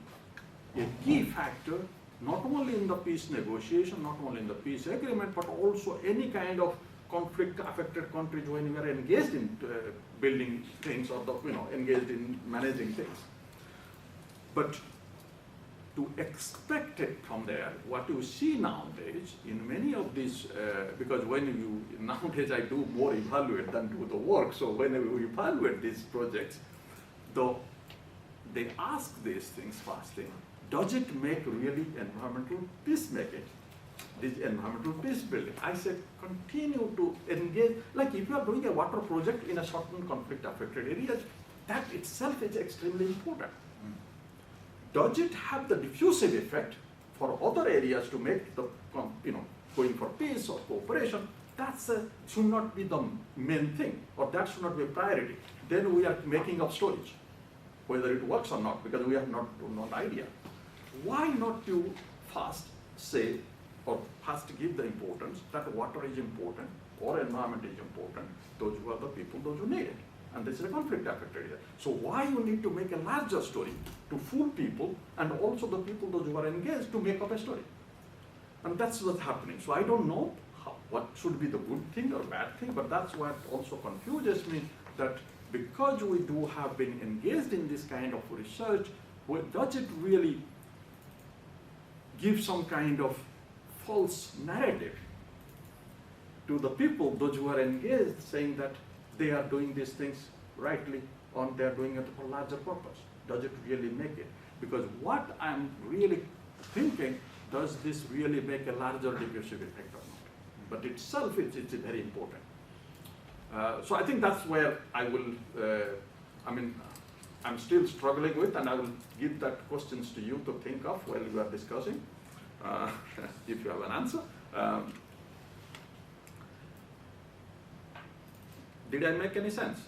a key factor, not only in the peace negotiation, not only in the peace agreement, but also any kind of conflict affected countries when we are engaged in building things, or engaged in managing things. But to expect it from there, what you see nowadays in many of these, because nowadays I do more evaluate than do the work, so when we evaluate these projects, though they ask these things first thing, does it make really environmental peacemaking? This environmental peace building. I said continue to engage, like if you are doing a water project in a certain conflict affected areas, that itself is extremely important. Does it have the diffusive effect for other areas to make the, going for peace or cooperation? That should not be the main thing, or that should not be a priority. Then we are making up stories, whether it works or not, because we have not idea. Why not you first say, or first give the importance that water is important, or environment is important, those who are the people, those who need it. And this is a conflict affected area. So why you need to make a larger story to fool people, and also the people, those who are engaged, to make up a story. And that's what's happening. So I don't know what should be the good thing or bad thing, but that's what also confuses me, that because we do have been engaged in this kind of research, does it really give some kind of false narrative to the people, those who are engaged, saying that they are doing these things rightly, or they are doing it for larger purpose? Does it really make it? Because what I'm really thinking, does this really make a larger diffusive effect or not? But itself, it's very important. So I think that's where I will, I'm still struggling with, and I will give that questions to you to think of while we are discussing, if you have an answer. Did I make any sense?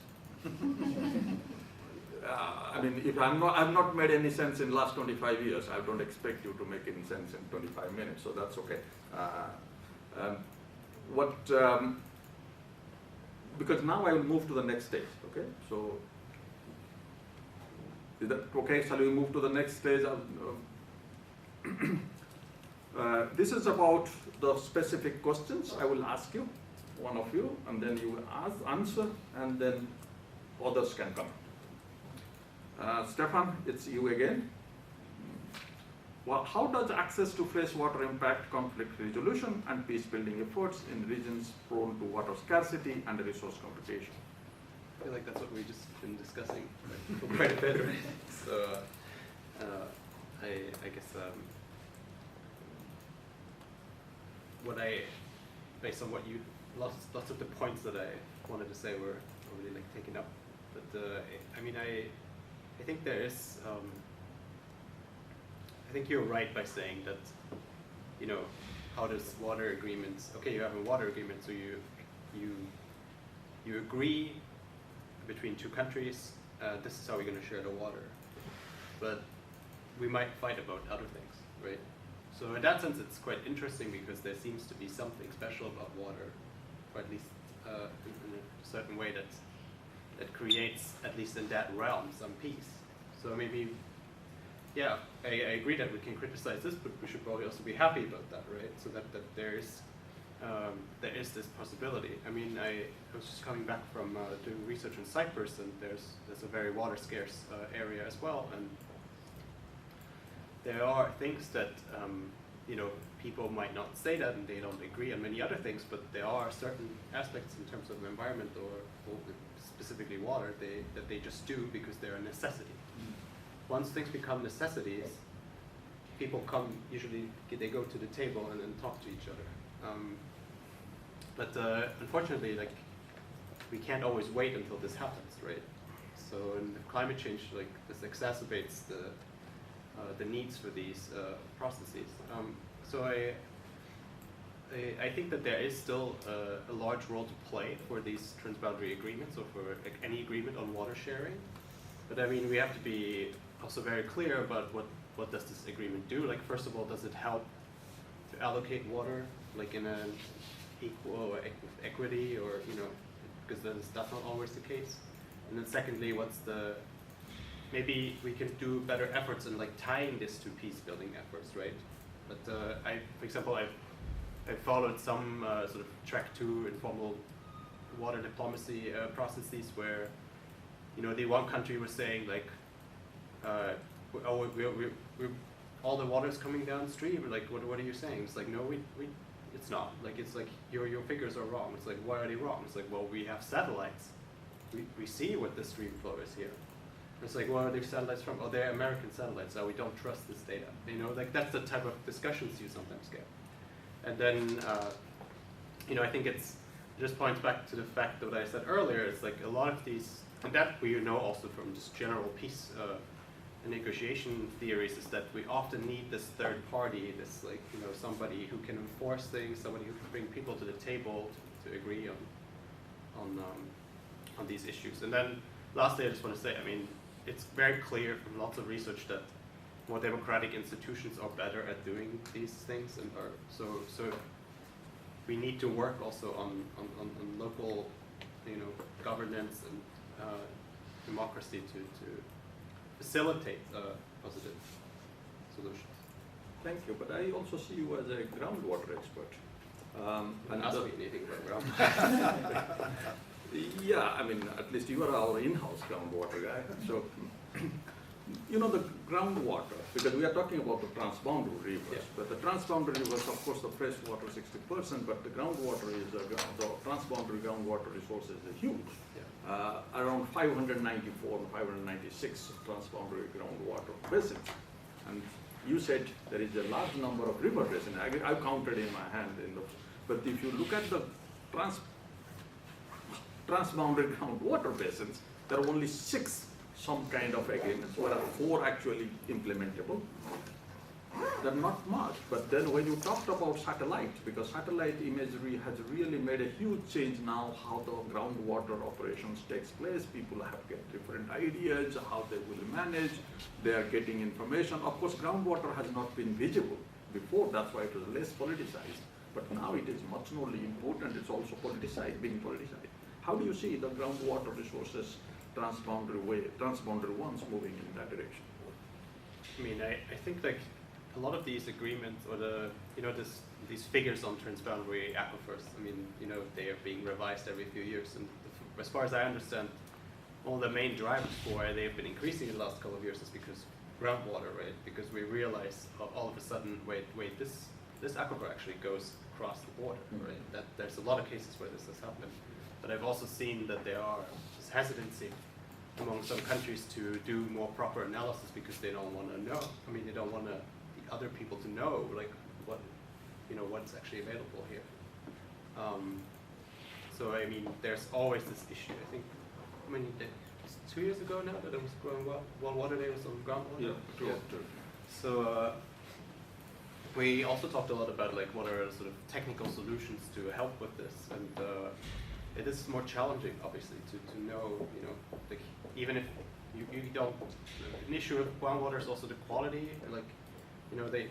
If I've not made any sense in last 25 years, I don't expect you to make any sense in 25 minutes, so that's okay. Because now I will move to the next stage, okay? So, is that okay? Shall we move to the next stage? This is about the specific questions I will ask you, one of you, and then you answer, and then others can come. Stefan, it's you again. Well, how does access to fresh water impact conflict resolution and peace building efforts in regions prone to water scarcity and resource competition? I feel like that's what we've just been discussing for quite a bit, right? So, I guess based on what you, lots of the points that I wanted to say were already taken up. But I think there is. I think you're right by saying that, how does water agreements? Okay, you have a water agreement, so you agree between two countries. This is how we're going to share the water, but we might fight about other things, right? So in that sense, it's quite interesting because there seems to be something special about water, or at least in a certain way that creates, at least in that realm, some peace. So maybe, yeah, I agree that we can criticize this, but we should probably also be happy about that, right? So that there is this possibility. I was just coming back from doing research in Cyprus, and there's a very water scarce area as well, and there are things that people might not say that, and they don't agree on many other things, but there are certain aspects in terms of the environment or specifically water that they just do because they're a necessity. Once things become necessities, people usually they go to the table and then talk to each other. But unfortunately, we can't always wait until this happens, right? So in climate change, this exacerbates the needs for these processes. So I think that there is still a large role to play for these transboundary agreements, or for any agreement on water sharing. But we have to be also very clear about what does this agreement do. First of all, does it help allocate water like in an equal equity, or because that's not always the case. And then secondly, maybe we can do better efforts in like tying this to peace building efforts, right? But for example, I followed some sort of track 2 informal water diplomacy processes where, the one country was saying like, all the water is coming downstream. Like, what are you saying? It's like, no, it's not. Like, it's like your figures are wrong. It's like, why are they wrong? It's like, well, we have satellites. We see what the stream flow is here. It's like, where are these satellites from? Oh, they're American satellites. So we don't trust this data. Like that's the type of discussions you sometimes get. And then, I think it just points back to the fact that what I said earlier. It's like a lot of these, and that we know also from just general peace negotiation theories, is that we often need this third party, this like somebody who can enforce things, somebody who can bring people to the table to agree on these issues. And then lastly, I just want to say, it's very clear from lots of research that more democratic institutions are better at doing these things, and so we need to work also on local governance and democracy to facilitate positive solutions. Thank you, but I also see you as a groundwater expert. And ask me anything about groundwater. Yeah, at least you are our in-house groundwater guy. So, the groundwater, because we are talking about the transboundary rivers, but the transboundary rivers, of course, the fresh water 60%, but the groundwater is, the transboundary groundwater resources are huge. Yeah. Around 594 and 596 transboundary groundwater basins. And you said there is a large number of river basins. I've counted in my hand, but if you look at the transboundary groundwater basins, there are only 6 some kind of agreements, whereas 4 actually implementable. They're not much, but then when you talked about satellite, because satellite imagery has really made a huge change now how the groundwater operations takes place. People have get different ideas how they will manage. They are getting information. Of course, groundwater has not been visible before. That's why it was less politicized. But now it is much more important. It's also politicized, being politicized. How do you see the groundwater resources transboundary ones moving in that direction? I think like a lot of these agreements or these figures on transboundary aquifers, they are being revised every few years. And as far as I understand, one of the main drivers for why they have been increasing in the last couple of years is because groundwater, right? Because we realize all of a sudden, wait, this aquifer actually goes across the border, right? That there's a lot of cases where this has happened. But I've also seen that there are this hesitancy among some countries to do more proper analysis because they don't want to know. They don't want the other people to know like what's actually available here. So there's always this issue. I think it's 2 years ago now that it was growing well. Water Day was on groundwater. Yeah. So we also talked a lot about like what are sort of technical solutions to help with this, and it is more challenging, obviously, to know, like, even if you don't, an issue of groundwater is also the quality, like,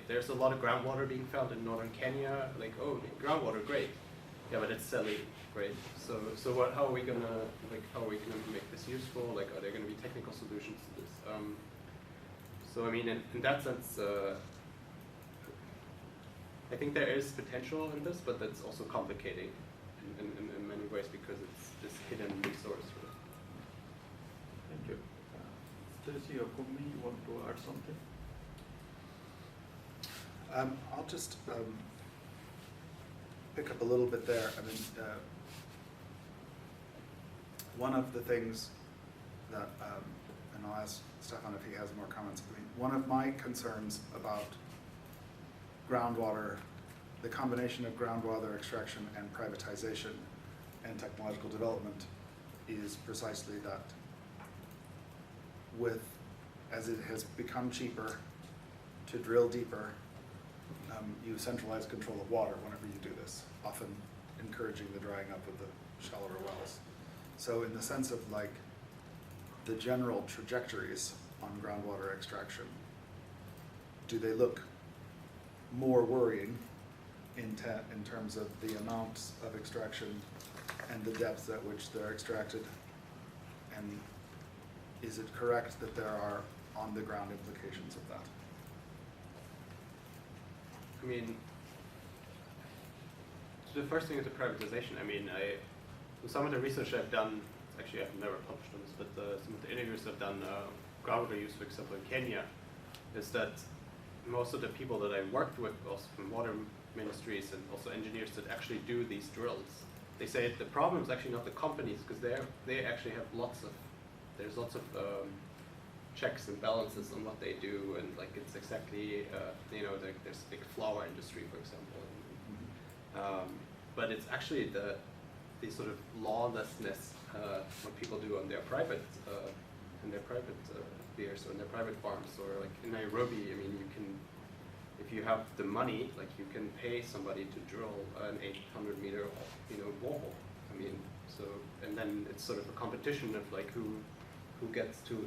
there's a lot of groundwater being found in northern Kenya, like, oh, groundwater, great, yeah, but it's saline, right? So how are we gonna make this useful? Like, are there gonna be technical solutions to this? So in that sense, I think there is potential in this, but that's also complicating in many ways because it's this hidden resource. Really. Thank you. Stacy or Kyungmee, you want to add something? I'll just pick up a little bit there. One of the things that, and I'll ask Stefan if he has more comments. One of my concerns about groundwater, the combination of groundwater extraction and privatization and technological development is precisely that as it has become cheaper to drill deeper, you centralize control of water whenever you do this, often encouraging the drying up of the shallower wells. So in the sense of like the general trajectories on groundwater extraction, do they look more worrying in terms of the amounts of extraction and the depths at which they're extracted? And is it correct that there are on-the-ground implications of that? I mean, the first thing is the privatization. I mean, some of the research I've done, actually I've never published on this, but some of the interviews I've done, groundwater use, for example, in Kenya, is that most of the people that I worked with, also from water ministries and also engineers that actually do these drills, they say the problem is actually not the companies, because they actually have there's lots of checks and balances on what they do, and like it's exactly, you know, there's a big flower industry, for example. But it's actually the sort of lawlessness what people do on their private beers or in their private farms, or like in Nairobi. I mean, you can, if you have the money, like you can pay somebody to drill an 800-meter, you know, borehole. I mean, so, and then it's sort of a competition of like who gets who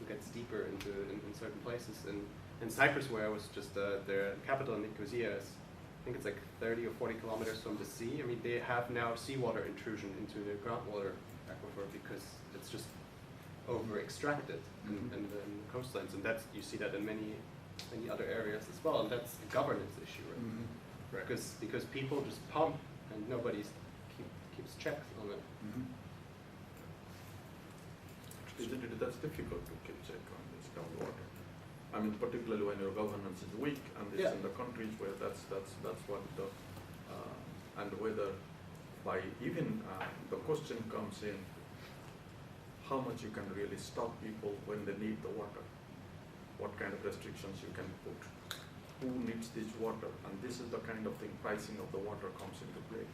gets deeper in certain places. And in Cyprus, where I was just their capital, Nicosia, is, I think it's like 30 or 40 kilometers from the sea. I mean, they have now seawater intrusion into the groundwater aquifer because it's just over-extracted in the coastlines, and that's, you see that in many other areas as well, and that's a governance issue, right? Mm-hmm. Right. Because people just pump and nobody keeps checks on it. Mm-hmm. That's difficult to keep check on this groundwater. I mean, particularly when your governance is weak, and it's in the countries where that's what the and whether by even the question comes in how much you can really stop people when they need the water, what kind of restrictions you can put, who needs this water, and this is the kind of thing, pricing of the water comes into play.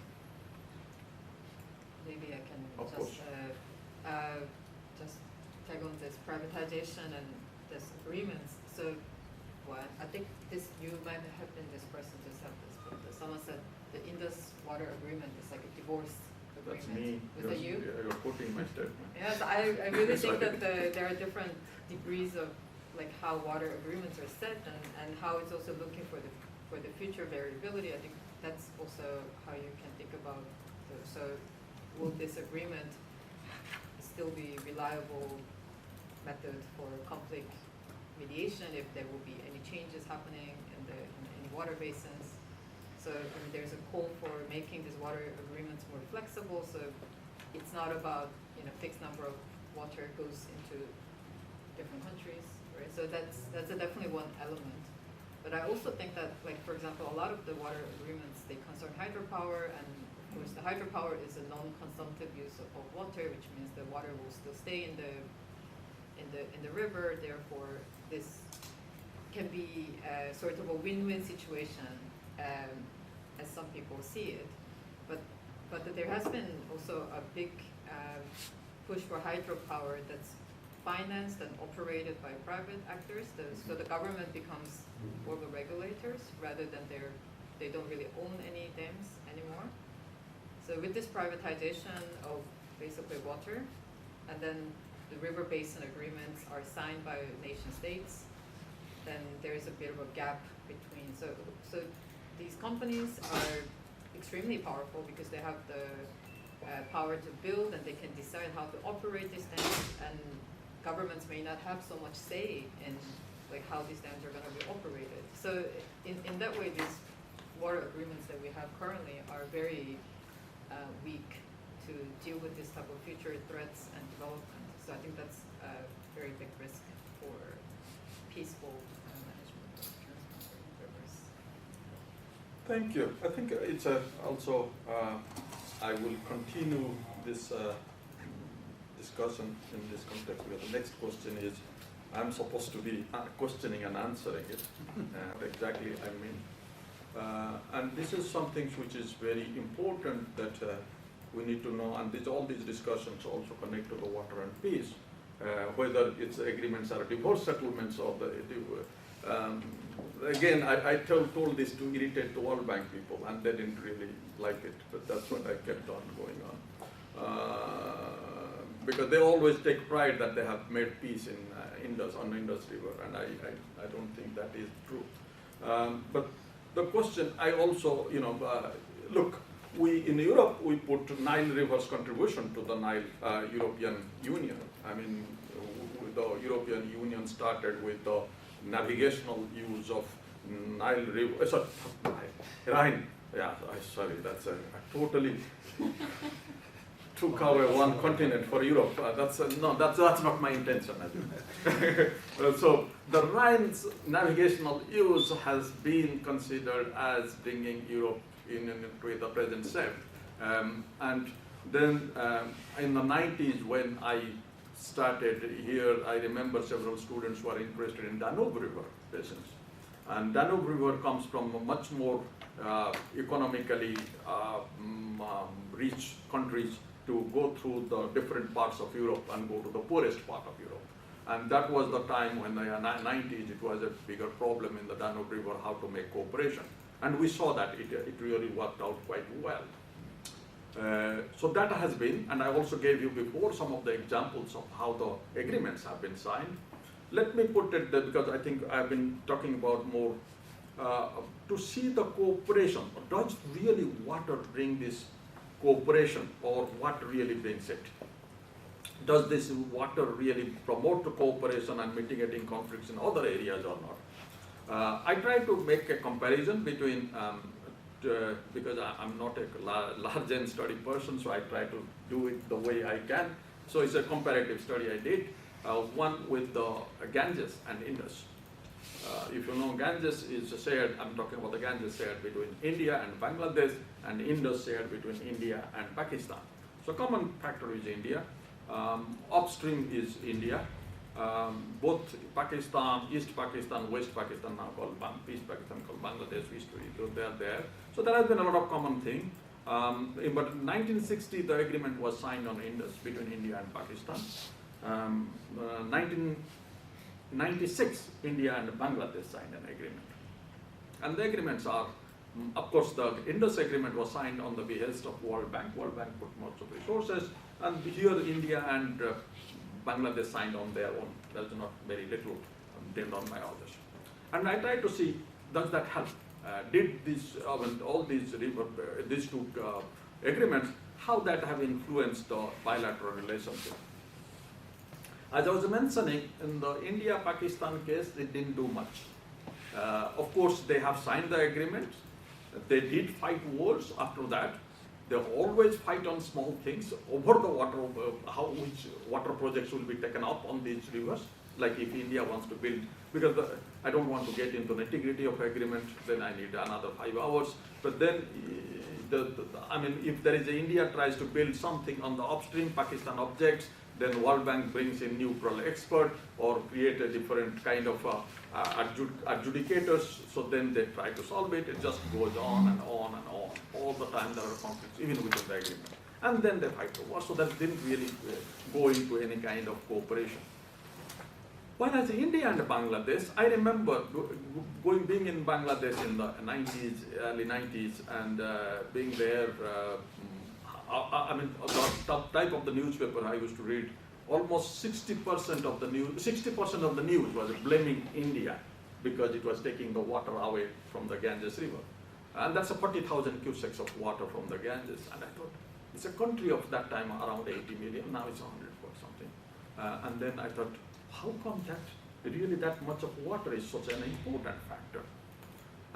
Maybe I can Of just tag on this privatization and this agreements. So, I think this, you might have been this person to have this, but someone said the Indus water agreement is like a divorce agreement. That's me. Was that you? You're quoting my statement. Yes, I really think that there are different degrees of like how water agreements are set, and how it's also looking for the future variability. I think that's also how you can think about so will this agreement still be reliable method for conflict mediation if there will be any changes happening in any water basins. So there's a call for making these water agreements more flexible, so it's not about, you know, fixed number of water goes into different countries, right? So that's definitely one element. But I also think that, like, for example, a lot of the water agreements, they concern hydropower, and of course the hydropower is a non-consumptive use of water, which means the water will still stay in the river. Therefore, this can be sort of a win-win situation, as some people see it. But there has been also a big push for hydropower that's financed and operated by private actors. So the government becomes more of a regulators rather than they don't really own any dams anymore. So with this privatization of basically water, and then the river basin agreements are signed by nation states, then there is a bit of a gap between. So these companies are extremely powerful because they have the power to build, and they can decide how to operate these dams, and governments may not have so much say in like how these dams are going to be operated. So in that way, these water agreements that we have currently are very weak to deal with this type of future threats and development. So I think that's a very big risk for peaceful management of transboundary rivers. Thank you. I think it's also, I will continue this discussion in this context, because the next question is, I'm supposed to be questioning and answering it, what exactly I mean. And this is something which is very important that we need to know, and all these discussions also connect to the water and peace, whether it's agreements or divorce settlements or again, I told this to irritate the World Bank people, and they didn't really like it, but that's what I kept on going on. Because they always take pride that they have made peace on the Indus River, and I don't think that is true. But the question I also, look, in Europe, we put Nile River's contribution to the Nile European Union. I mean, the European Union started with the navigational use of Nile River, Rhine. Yeah, sorry, that's a totally took away one continent for Europe. That's not my intention. So the Rhine's navigational use has been considered as bringing Europe into the present shape. And then in the 90s, when I started here, I remember several students who are interested in Danube River basins. And Danube River comes from a much more economically rich countries to go through the different parts of Europe and go to the poorest part of Europe. And that was the time when in the 90s it was a bigger problem in the Danube River how to make cooperation. And we saw that it really worked out quite well. So that has been, and I also gave you before some of the examples of how the agreements have been signed. Let me put it there because I think I've been talking about more to see the cooperation. Does really water bring this cooperation or what really brings it? Does this water really promote the cooperation and mitigating conflicts in other areas or not? I try to make a comparison between, because I'm not a large N study person, so I try to do it the way I can. So it's a comparative study I did, one with the Ganges and Indus. If you know, Ganges is shared, I'm talking about the Ganges shared between India and Bangladesh, and Indus shared between India and Pakistan. So common factor is India. Upstream is India. Both Pakistan, East Pakistan, West Pakistan, now called East Pakistan, called Bangladesh, they are there. So there has been a lot of common thing. But in 1960, the agreement was signed on Indus between India and Pakistan. 1996, India and Bangladesh signed an agreement. And the agreements are, of course, the Indus agreement was signed on the behest of World Bank. World Bank put most of resources, and here India and Bangladesh signed on their own. There's not very little done by others. And I try to see, does that help? Did this, all these two agreements, how that have influenced the bilateral relationship? As I was mentioning, in the India-Pakistan case, they didn't do much. Of course, they have signed the agreement. They did fight wars after that. They always fight on small things over the water, which water projects will be taken up on these rivers. Like if India wants to build, because I don't want to get into the nitty-gritty of agreement, then I need another 5 hours. But then, if there is India tries to build something on the upstream Pakistan objects, then World Bank brings in neutral expert or create a different kind of adjudicators. So then they try to solve it. It just goes on and on and on. All the time there are conflicts, even within the agreement. And then they fight the war. So that didn't really go into any kind of cooperation. Whereas India and Bangladesh, I remember being in Bangladesh in the 90s, early 90s, and being there. The type of the newspaper I used to read, almost 60% of the news was blaming India because it was taking the water away from the Ganges River. And that's a 40,000 cusecs of water from the Ganges. And I thought, it's a country of that time around 80 million, now it's 100 or something. And then I thought, how come that much of water is such an important factor?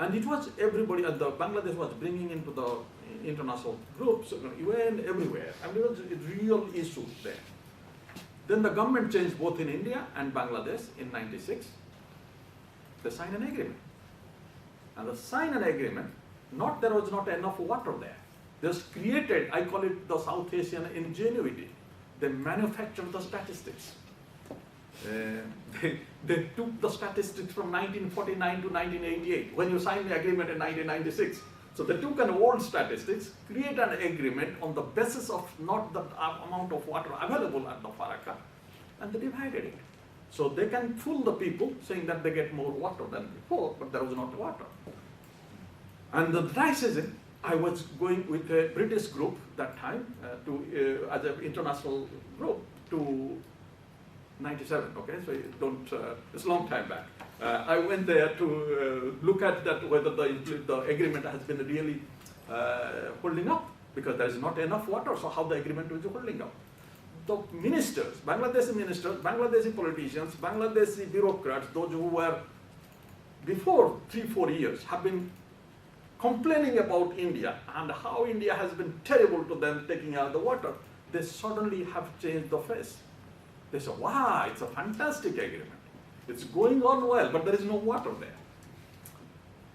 And it was everybody, Bangladesh was bringing into the international groups, UN, everywhere. I mean, it was a real issue there. Then the government changed both in India and Bangladesh in 96. They signed an agreement. And they signed an agreement, there was not enough water there. They just created, I call it the South Asian ingenuity. They manufactured the statistics. They took the statistics from 1949 to 1988, when you signed the agreement in 1996. So they took an old statistics, create an agreement on the basis of not the amount of water available at the Faraka, and they divided it. So they can fool the people saying that they get more water than before, but there was not water. And the dry season, I was going with a British group that time as an international group to 97, okay, so you don't, it's a long time back. I went there to look at that whether the agreement has been really holding up, because there is not enough water, so how the agreement is holding up. The ministers, Bangladeshi politicians, Bangladeshi bureaucrats, those who were before 3-4 years have been complaining about India and how India has been terrible to them taking out the water. They suddenly have changed the face. They say, wow, it's a fantastic agreement. It's going on well, but there is no water there.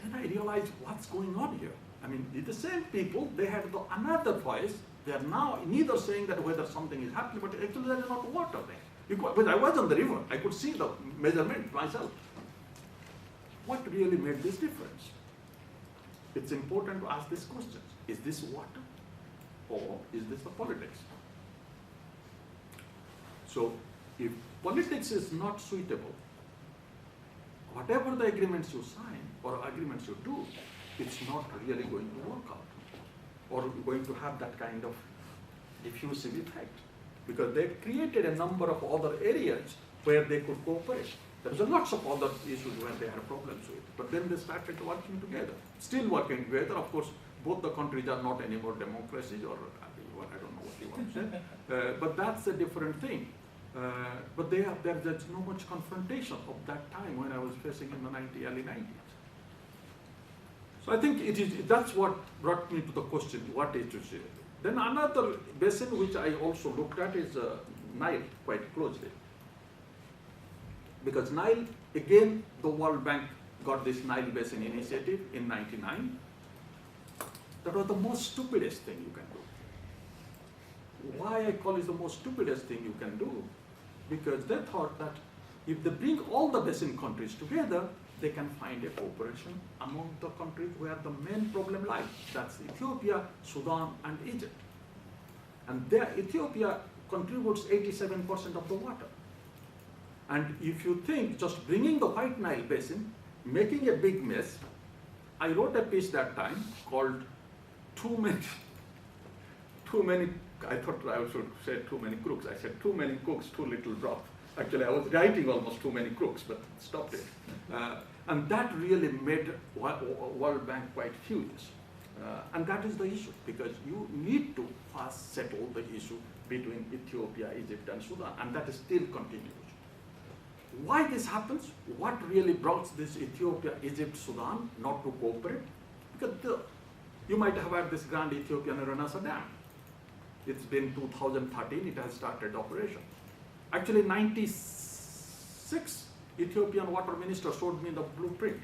Then I realized what's going on here. I mean, the same people, they had another voice. They are now neither saying that whether something is happening, but actually there is not water there. But I was on the river. I could see the measurement myself. What really made this difference? It's important to ask this question. Is this water or is this the politics? So if politics is not suitable, whatever the agreements you sign or agreements you do, it's not really going to work out or going to have that kind of diffusive effect, because they created a number of other areas where they could cooperate. There was lots of other issues where they had problems with, but then they started working together, still working together. Of course, both the countries are not anymore democracies, or I don't know what you want to say, but that's a different thing. But there's no much confrontation of that time when I was facing in the early 90s. So I think that's what brought me to the question, what is to say? Then another basin which I also looked at is Nile quite closely. Because Nile, again, the World Bank got this Nile Basin Initiative in '99. That was the most stupidest thing you can do. Why I call it the most stupidest thing you can do? Because they thought that if they bring all the basin countries together, they can find a cooperation among the countries where the main problem lies. That's Ethiopia, Sudan, and Egypt. And there, Ethiopia contributes 87% of the water. And if you think just bringing the White Nile Basin, making a big mess, I wrote a piece that time called Too Many, I thought I should say too many crooks. I said too many cooks, too little broth. Actually, I was writing almost too many crooks, but stopped it. And that really made World Bank quite furious. And that is the issue, because you need to first settle the issue between Ethiopia, Egypt, and Sudan, and that still continues. Why this happens? What really brought this Ethiopia, Egypt, Sudan not to cooperate? Because you might have had this grand Ethiopian Renassa Dam. It's been 2013, it has started operation. Actually, 96 Ethiopian water minister showed me the blueprint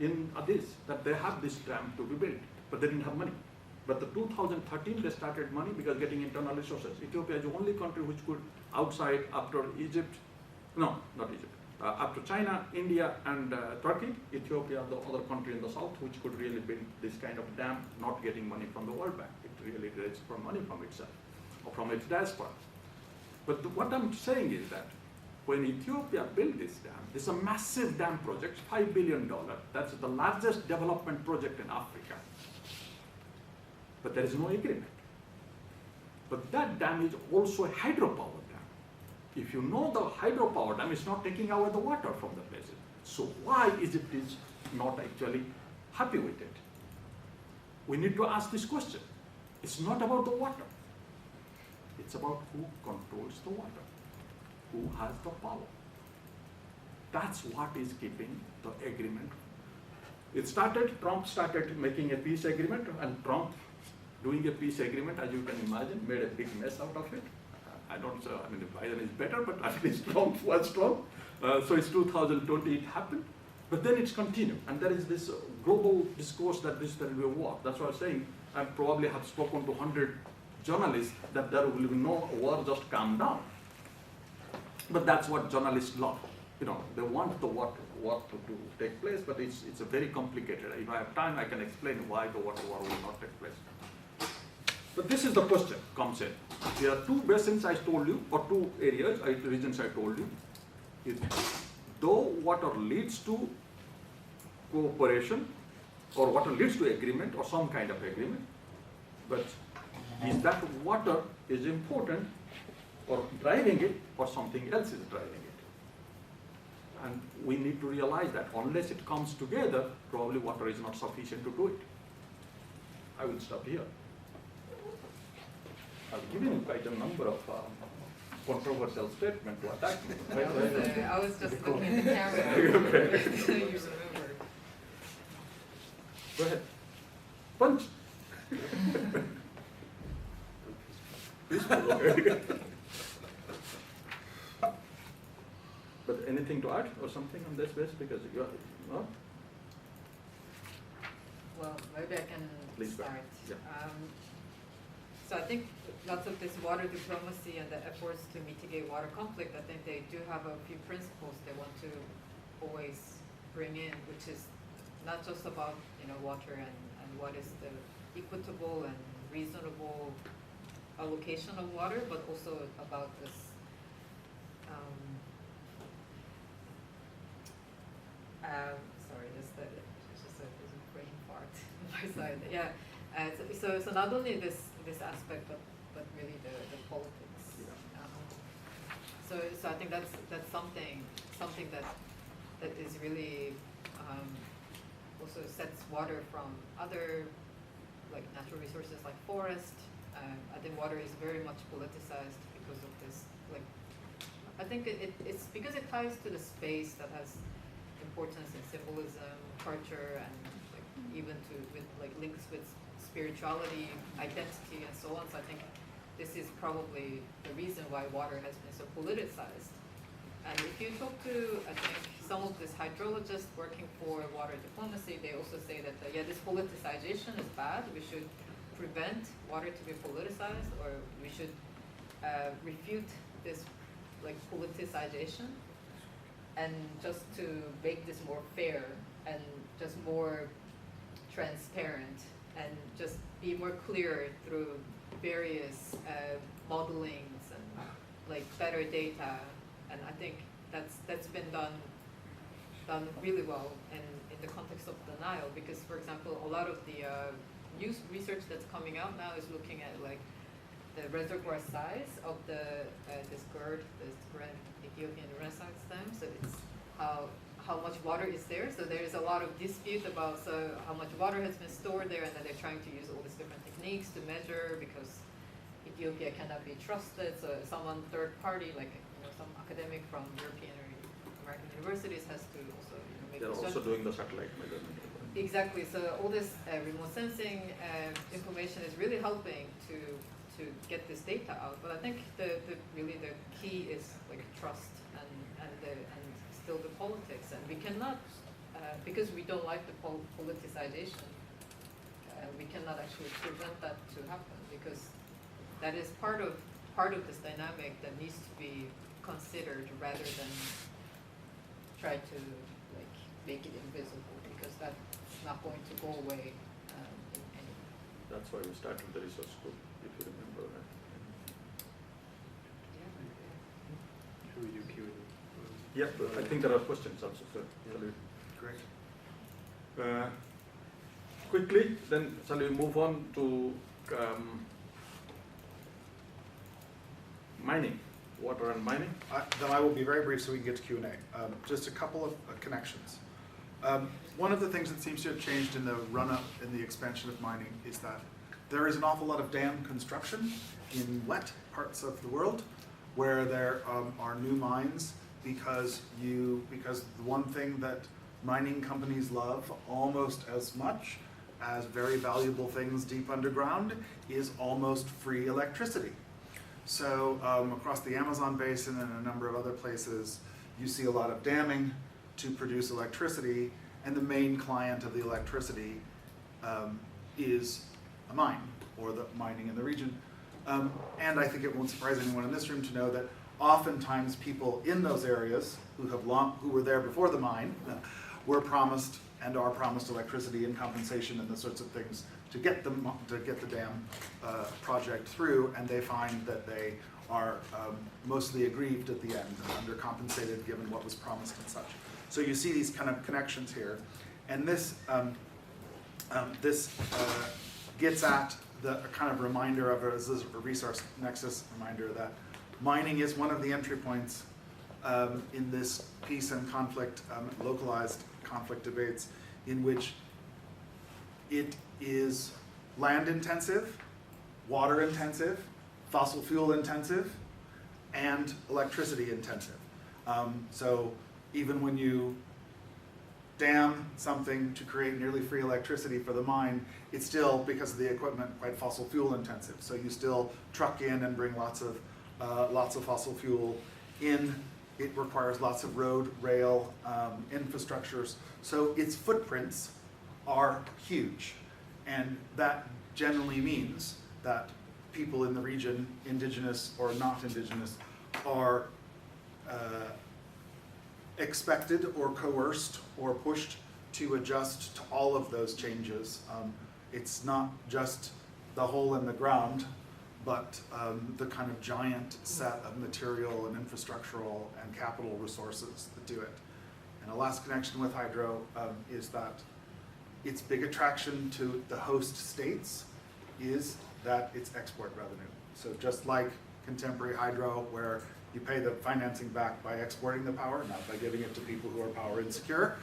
in Addis that they have this dam to be built, but they didn't have money. But the 2013 they started money because getting internal resources. Ethiopia is the only country which could, outside after Egypt, no, not Egypt, after China, India, and Turkey, Ethiopia, the other country in the south, which could really build this kind of dam, not getting money from the World Bank. It really raised for money from itself, or from its diaspora. But what I'm saying is that when Ethiopia built this dam, this is a massive dam project, $5 billion. That's the largest development project in Africa. But there is no agreement. But that dam is also a hydropower dam. If you know the hydropower dam is not taking away the water from the basin. So why Egypt is not actually happy with it? We need to ask this question. It's not about the water. It's about who controls the water, who has the power. That's what is keeping the agreement. Trump started making a peace agreement, and Trump doing a peace agreement, as you can imagine, made a big mess out of it. I mean, Biden is better, but at least Trump was Trump. So it's 2020, it happened. But then it's continued, and there is this global discourse that there will be a war. That's what I'm saying. I probably have spoken to 100 journalists that there will be no war, just calm down. But that's what journalists love. You know, they want the war to take place, but it's a very complicated. If I have time, I can explain why the war will not take place. But this is the question comes in. There are two basins I told you, or two areas, regions I told you. Though water leads to cooperation, or water leads to agreement, or some kind of agreement, but is that water is important or driving it, or something else is driving it. And we need to realize that unless it comes together, probably water is not sufficient to do it. I will stop here. I've given quite a number of controversial statements to attack me. I was just looking at the camera. Okay. So you remember. Go ahead. Punch. Peaceful, okay. But anything to add or something on this base? Because you are, no? Well, maybe I can Please go start. ahead. Yeah. So I think lots of this water diplomacy and the efforts to mitigate water conflict, I think they do have a few principles they want to always bring in, which is not just about water and what is the equitable and reasonable allocation of water, but also about this sorry, there's just a brain fart on my side. Yeah. So not only this aspect, but really the politics. Yeah. So I think that's something that is really also sets water from other like natural resources like forest. I think water is very much politicized because of this. Like, I think it's because it ties to the space that has importance in symbolism, culture, and like even with links with spirituality, identity, and so on. So I think this is probably the reason why water has been so politicized. And if you talk to, I think, some of these hydrologists working for water diplomacy, they also say that, this politicization is bad. We should prevent water to be politicized, or we should refute this politicization, and just to make this more fair and just more transparent and just be more clear through various modelings and better data. And I think that's been done really well in the context of the Nile, because, for example, a lot of the new research that's coming out now is looking at the reservoir size of this Grand Ethiopian Renaissance dam. So it's how much water is there. So there is a lot of dispute about how much water has been stored there, and then they're trying to use all these different techniques to measure, because Ethiopia cannot be trusted. So someone third party, some academic from European or American universities, has to also make They're this also judgment. doing the satellite measurement. Exactly. So all this remote sensing information is really helping to get this data out. But I think really the key is trust and still the politics. And we cannot, because we don't like the politicization, we cannot actually prevent that to happen, because that is part of this dynamic that needs to be considered rather than try to make it invisible, because that's not going to go away in any. That's why we started the research school, if you remember that. Yeah, but I think there are questions also, sir. Great. Quickly, then shall we move on to mining, water and mining? Then I will be very brief so we can get to Q&A. Just a couple of connections. One of the things that seems to have changed in the run-up in the expansion of mining is that there is an awful lot of dam construction in wet parts of the world, where there are new mines, because the one thing that mining companies love almost as much as very valuable things deep underground is almost free electricity. So across the Amazon basin and a number of other places, you see a lot of damming to produce electricity, and the main client of the electricity is a mine, or the mining in the region. And I think it won't surprise anyone in this room to know that oftentimes people in those areas who were there before the mine were promised and are promised electricity and compensation and the sorts of things to get the dam project through, and they find that they are mostly aggrieved at the end and undercompensated given what was promised and such. So you see these kind of connections here, and this gets at the kind of reminder of a resource nexus reminder that mining is one of the entry points in this peace and conflict, localized conflict debates, in which it is land intensive, water intensive, fossil fuel intensive, and electricity intensive. So even when you dam something to create nearly free electricity for the mine, it's still, because of the equipment, quite fossil fuel intensive. So you still truck in and bring lots of fossil fuel in. It requires lots of road, rail, infrastructures. So its footprints are huge. And that generally means that people in the region, indigenous or not indigenous, are expected or coerced or pushed to adjust to all of those changes. It's not just the hole in the ground, but the kind of giant set of material and infrastructural and capital resources that do it. And a last connection with hydro is that its big attraction to the host states is that it's export revenue. So just like contemporary hydro, where you pay the financing back by exporting the power, not by giving it to people who are power insecure.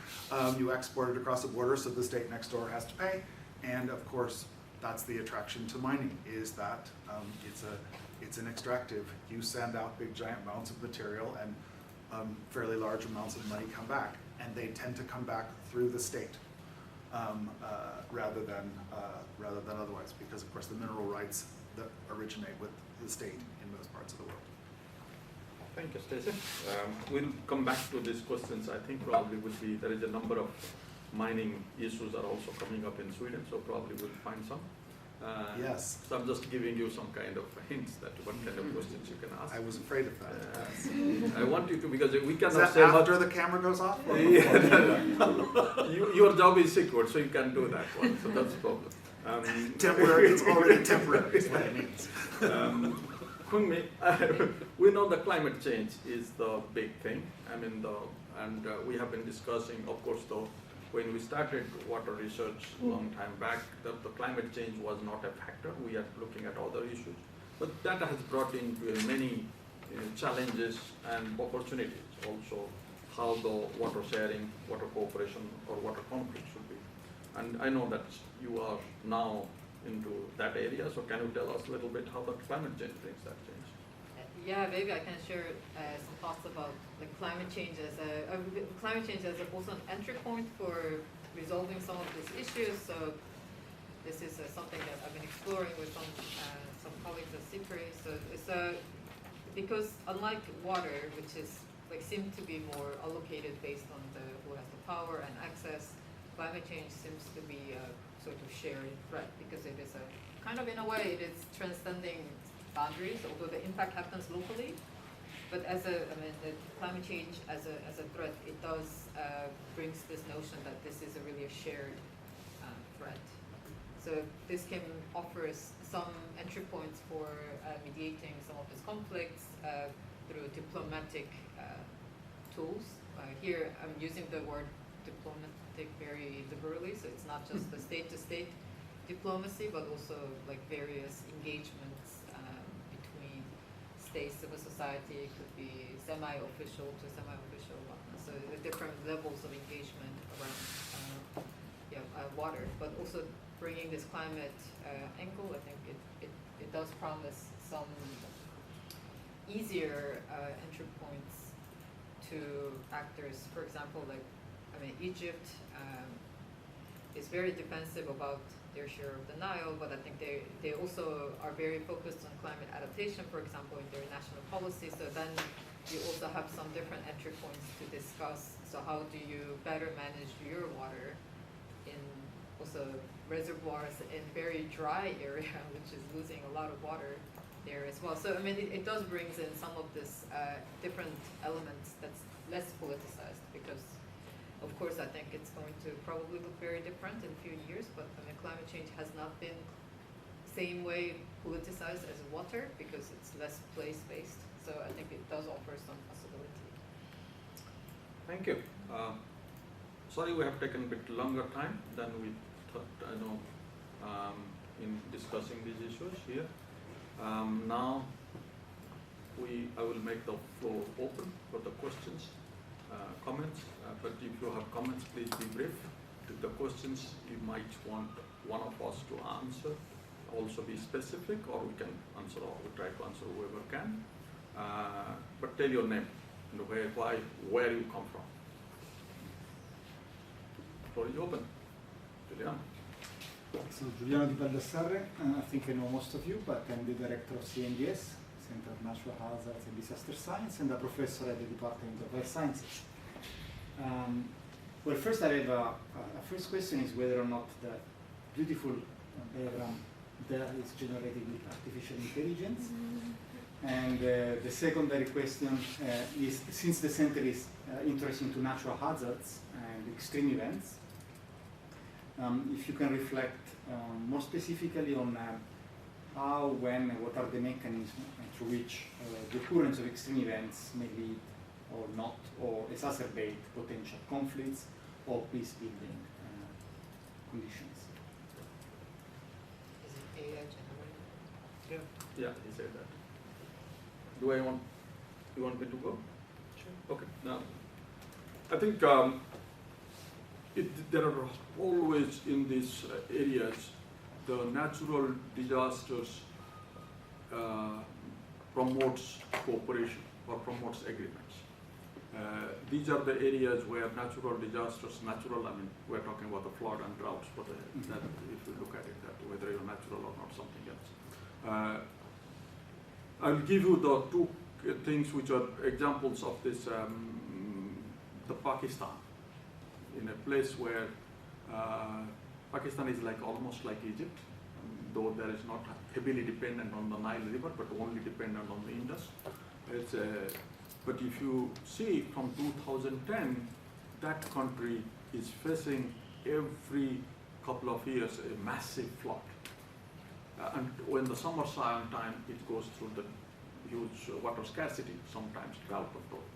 You export it across the border, so the state next door has to pay. And of course, that's the attraction to mining, is that it's an extractive. You send out big giant amounts of material and fairly large amounts of money come back. And they tend to come back through the state rather than otherwise, because of course the mineral rights that originate with the state in most parts of the world. Thank you, Stacey. We'll come back to these questions. I think probably would be, there is a number of mining issues are also coming up in Sweden, so probably we'll find some. Yes. So I'm just giving you some kind of hints that what kind of questions you can ask. I was afraid of that. I want you to, because we Is cannot that say after much. the camera goes off? Or Your job is secret, so you can do that one, so that's the problem. temporary, it's already temporary, is what it means. Kyungmee, we know the climate change is the big thing. I mean, we have been discussing, of course, though, when we started water research a long time back, the climate change was not a factor. We are looking at other issues. But that has brought into many challenges and opportunities. Also, how the water sharing, water cooperation, or water conflict should be. And I know that you are now into that area, so can you tell us a little bit how the climate change brings that change? Yeah, maybe I can share some thoughts about like climate change as also an entry point for resolving some of these issues. So this is something that I've been exploring with some colleagues at SIPRI. So it's because unlike water, which is like seems to be more allocated based on who has the power and access, climate change seems to be a sort of shared threat, because it is a kind of, in a way, it is transcending boundaries, although the impact happens locally. But the climate change as a threat, it does brings this notion that this is really a shared threat. So this can offer us some entry points for mediating some of these conflicts through diplomatic tools. Here I'm using the word diplomatic very liberally, so it's not just the state-to-state diplomacy, but also like various engagements between states, civil society. It could be semi-official to semi-official, so the different levels of engagement around water, but also bringing this climate angle. I think it does promise some easier entry points to actors. For example, like Egypt is very defensive about their share of the Nile, but I think they also are very focused on climate adaptation, for example, in their national policy. So then you also have some different entry points to discuss. So how do you better manage your water in also reservoirs in very dry area, which is losing a lot of water there as well. So it does brings in some of this different elements that's less politicized, because of course I think it's going to probably look very different in a few years, but climate change has not been same way politicized as water, because it's less place-based. So I think it does offer some possibility. Thank you. Sorry we have taken a bit longer time than we thought, in discussing these issues here. Now I will make the floor open for the questions, comments. But if you have comments, please be brief. If the questions you might want one of us to answer, also be specific, or we can answer, or we try to answer whoever can. But tell your name, and where you come from. Floor is open. Julian. So Giuliano Di Baldassarre, I think I know most of you, but I'm the director of CNDS, Center of Natural Hazards and Disaster Science, and a professor at the Department of Life Sciences. Well, first I have a first question is whether or not the beautiful diagram there is generated with artificial intelligence. And the secondary question is, since the center is interested in natural hazards and extreme events, if you can reflect more specifically on how, when, and what are the mechanisms through which the occurrence of extreme events may lead or not, or exacerbate potential conflicts or peace-building conditions. Is it AI generated? Yeah, he said that. You want me to go? Sure. Okay. Now, I think there are always in these areas the natural disasters promotes cooperation or promotes agreements. These are the areas where natural disasters, I mean, we're talking about the flood and droughts, but that, if you look at it, that whether you're natural or not, something else. I'll give you the two things which are examples of this, the Pakistan, in a place where Pakistan is like almost like Egypt, though there is not heavily dependent on the Nile River, but only dependent on the Indus. But if you see from 2010, that country is facing every couple of years a massive flood. And when the summer time, it goes through the huge water scarcity, sometimes drought of those.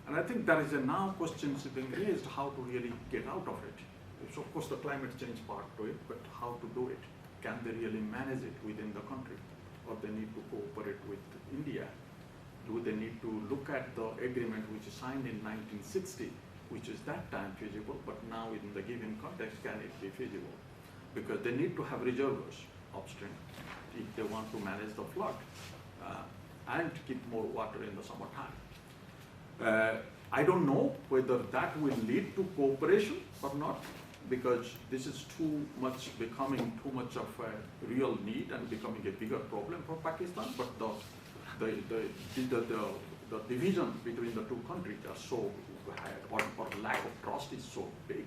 And I think there is a now questions being raised how to really get out of it. It's of course the climate change part to it, but how to do it? Can they really manage it within the country? Or they need to cooperate with India? Do they need to look at the agreement which is signed in 1960, which is that time feasible, but now in the given context, can it be feasible? Because they need to have reservoirs upstream if they want to manage the flood and keep more water in the summertime. I don't know whether that will lead to cooperation or not, because this is becoming too much of a real need and becoming a bigger problem for Pakistan. But the division between the two countries are so high, or lack of trust is so big.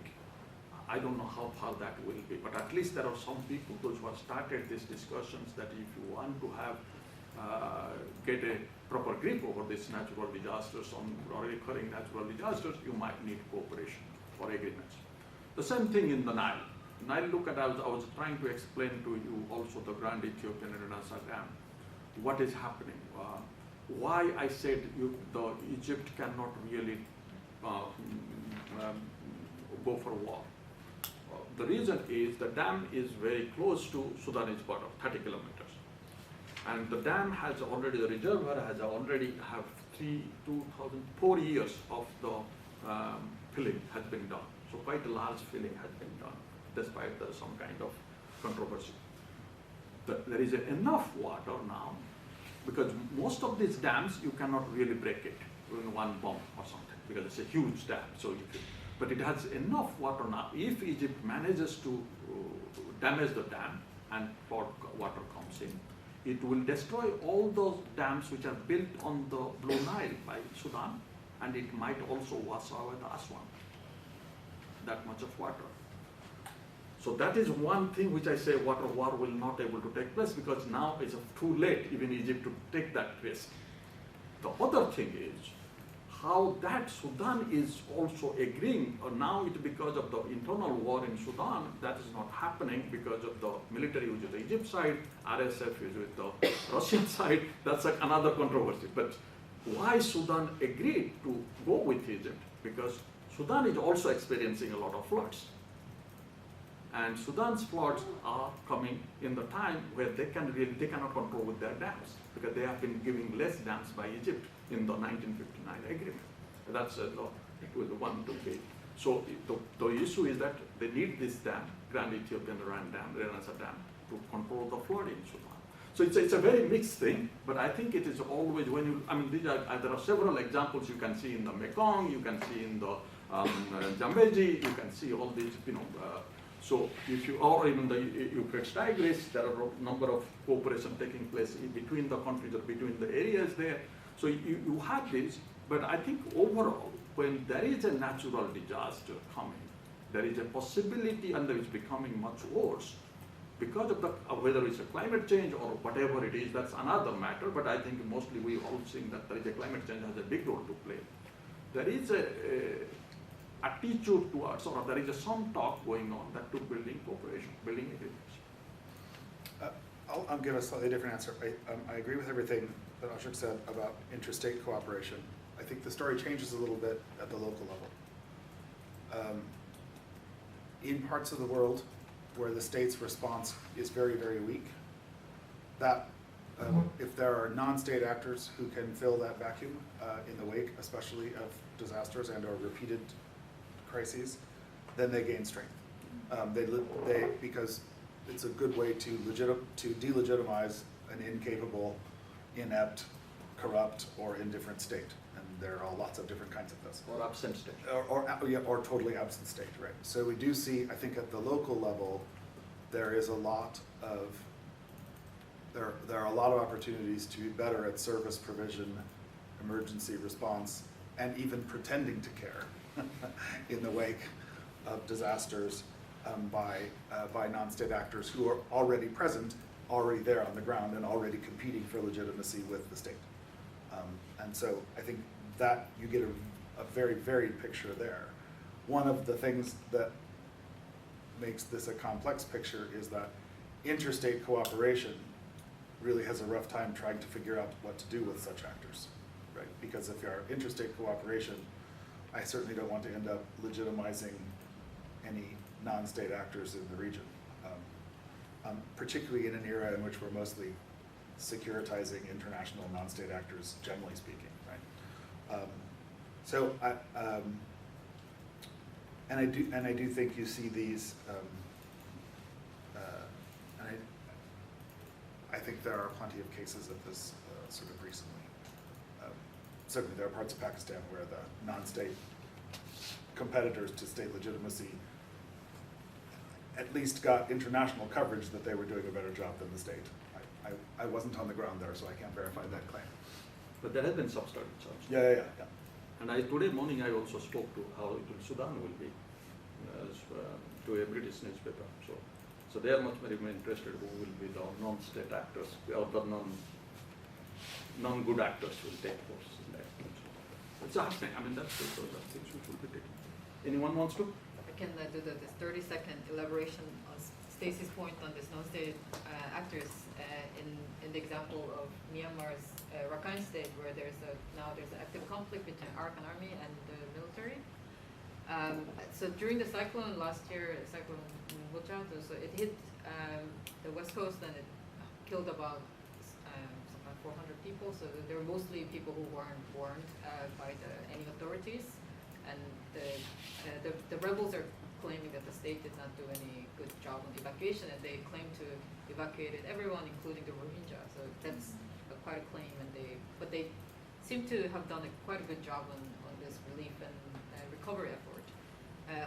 I don't know how far that will be, but at least there are some people those who have started these discussions that if you want to have get a proper grip over these natural disasters or recurring natural disasters, you might need cooperation or agreements. The same thing in the Nile. Nile, look at, I was trying to explain to you also the Grand Ethiopian Renaissance Dam. What is happening? Why I said Egypt cannot really go for war. The reason is the dam is very close to Sudanese border, 30 kilometers. And the dam has already, the reservoir has already have 4 years of the filling has been done. So quite a large filling has been done, despite some kind of controversy. There is enough water now, because most of these dams, you cannot really break it in one bomb or something, because it's a huge dam. But it has enough water now. If Egypt manages to damage the dam and water comes in, it will destroy all those dams which are built on the Blue Nile by Sudan, and it might also wash away the Aswan, that much of water. So that is one thing which I say water war will not able to take place, because now it's too late even Egypt to take that risk. The other thing is how that Sudan is also agreeing, or now it's because of the internal war in Sudan, that is not happening because of the military which is the Egypt side, RSF is with the Russian side, that's like another controversy. But why Sudan agreed to go with Egypt? Because Sudan is also experiencing a lot of floods. And Sudan's floods are coming in the time where they cannot control with their dams, because they have been giving less dams by Egypt in the 1959 agreement. That's it was the one to pay. So the issue is that they need this dam, Grand Ethiopian Rand Dam, Renassa Dam, to control the flood in Sudan. So it's a very mixed thing, but I think it is always when you, I mean, there are several examples you can see in the Mekong, you can see in the Zambezi, you can see all these, so if you, or even the Euphrates Tigris, there are a number of cooperation taking place in between the countries or between the areas there. So you have this, but I think overall, when there is a natural disaster coming, there is a possibility, and it's becoming much worse, because of the, whether it's a climate change or whatever it is, that's another matter, but I think mostly we all think that there is a climate change has a big role to play. There is a attitude towards, or there is some talk going on that to building cooperation, building agreements. I'll give a slightly different answer. I agree with everything that Ashok said about interstate cooperation. I think the story changes a little bit at the local level. In parts of the world where the state's response is very, very weak, that if there are non-state actors who can fill that vacuum in the wake, especially of disasters and or repeated crises, then they gain strength. Because it's a good way to delegitimize an incapable, inept, corrupt, or indifferent state. And there are lots of different kinds of those. Or absent state. Or totally absent state, right? So we do see, I think at the local level, there is a lot of, there are a lot of opportunities to be better at service provision, emergency response, and even pretending to care in the wake of disasters by non-state actors who are already present, already there on the ground, and already competing for legitimacy with the state. And so I think that you get a very varied picture there. One of the things that makes this a complex picture is that interstate cooperation really has a rough time trying to figure out what to do with such actors, right? Because if you are interstate cooperation, I certainly don't want to end up legitimizing any non-state actors in the region, particularly in an era in which we're mostly securitizing international non-state actors, generally speaking, right? And I do think you see these, and I think there are plenty of cases of this sort of recently. Certainly there are parts of Pakistan where the non-state competitors to state legitimacy at least got international coverage that they were doing a better job than the state. I wasn't on the ground there, so I can't verify that claim. But there has been some studies also. Yeah. And today morning I also spoke to how Sudan will be, to a British newspaper. So they are much very interested who will be the non-state actors, or the non-good actors will take force in that. It's happening. I mean, that's those are things we should be taking. Anyone wants to? I can do this 30-second elaboration on Stacy's point on this non-state actors in the example of Myanmar's Rakhine state, where there's an active conflict between Arakan army and the military. So during the cyclone last year, cyclone Wuchatu, so it hit the west coast and it killed about 400 people. So they were mostly people who weren't warned by any authorities, and the rebels are claiming that the state did not do any good job on evacuation, and they claim to evacuated everyone, including the Rohingya. So that's quite a claim, but they seem to have done quite a good job on this relief and recovery effort.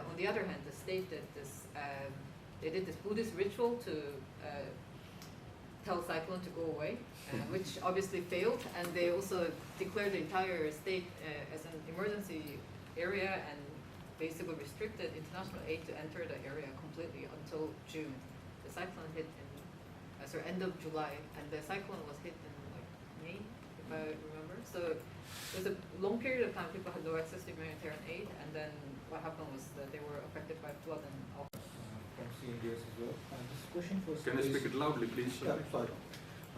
On the other hand, the state did this. They did this Buddhist ritual to tell cyclone to go away, which obviously failed, and they also declared the entire state as an emergency area and basically restricted international aid to enter the area completely until June. The cyclone hit in end of July, and the cyclone was hit in like May, if I remember. So it was a long period of time people had no access to humanitarian aid, and then what happened was that they were affected by flood and all. From CNDS as well. This question for Can I speak it loudly, please? Yeah, sorry.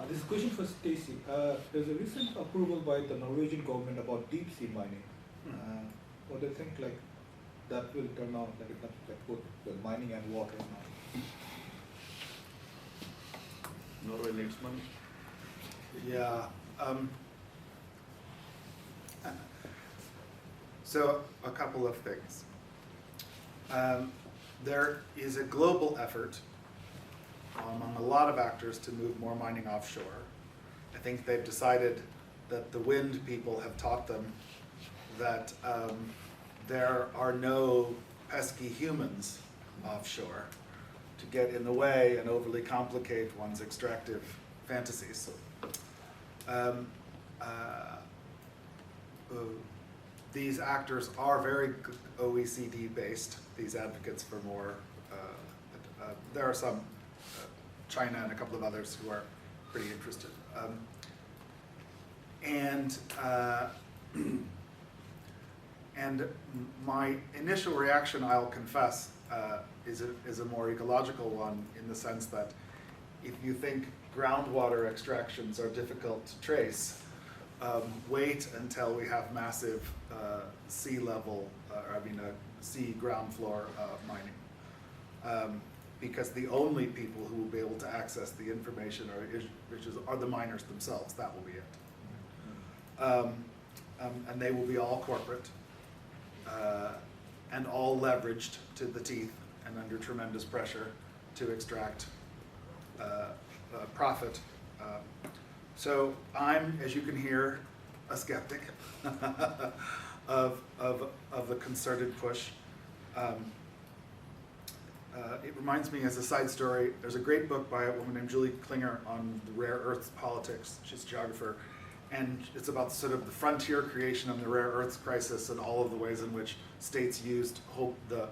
This is a question for Stacey. There's a recent approval by the Norwegian government about deep sea mining. What do you think, like, that will turn out, like, both the mining and water now? Norway needs money. Yeah. So a couple of things. There is a global effort among a lot of actors to move more mining offshore. I think they've decided that the wind people have taught them that there are no pesky humans offshore to get in the way and overly complicate one's extractive fantasies. These actors are very OECD based, these advocates for more, there are some, China and a couple of others who are pretty interested. And my initial reaction, I'll confess, is a more ecological one, in the sense that if you think groundwater extractions are difficult to trace, wait until we have massive sea level, sea ground floor mining. Because the only people who will be able to access the information are the miners themselves. That will be it. And they will be all corporate and all leveraged to the teeth and under tremendous pressure to extract profit. So I'm, as you can hear, a skeptic of the concerted push. It reminds me, as a side story, there's a great book by a woman named Julie Klinger on the rare earths politics. She's a geographer, and it's about sort of the frontier creation and the rare earths crisis and all of the ways in which states used the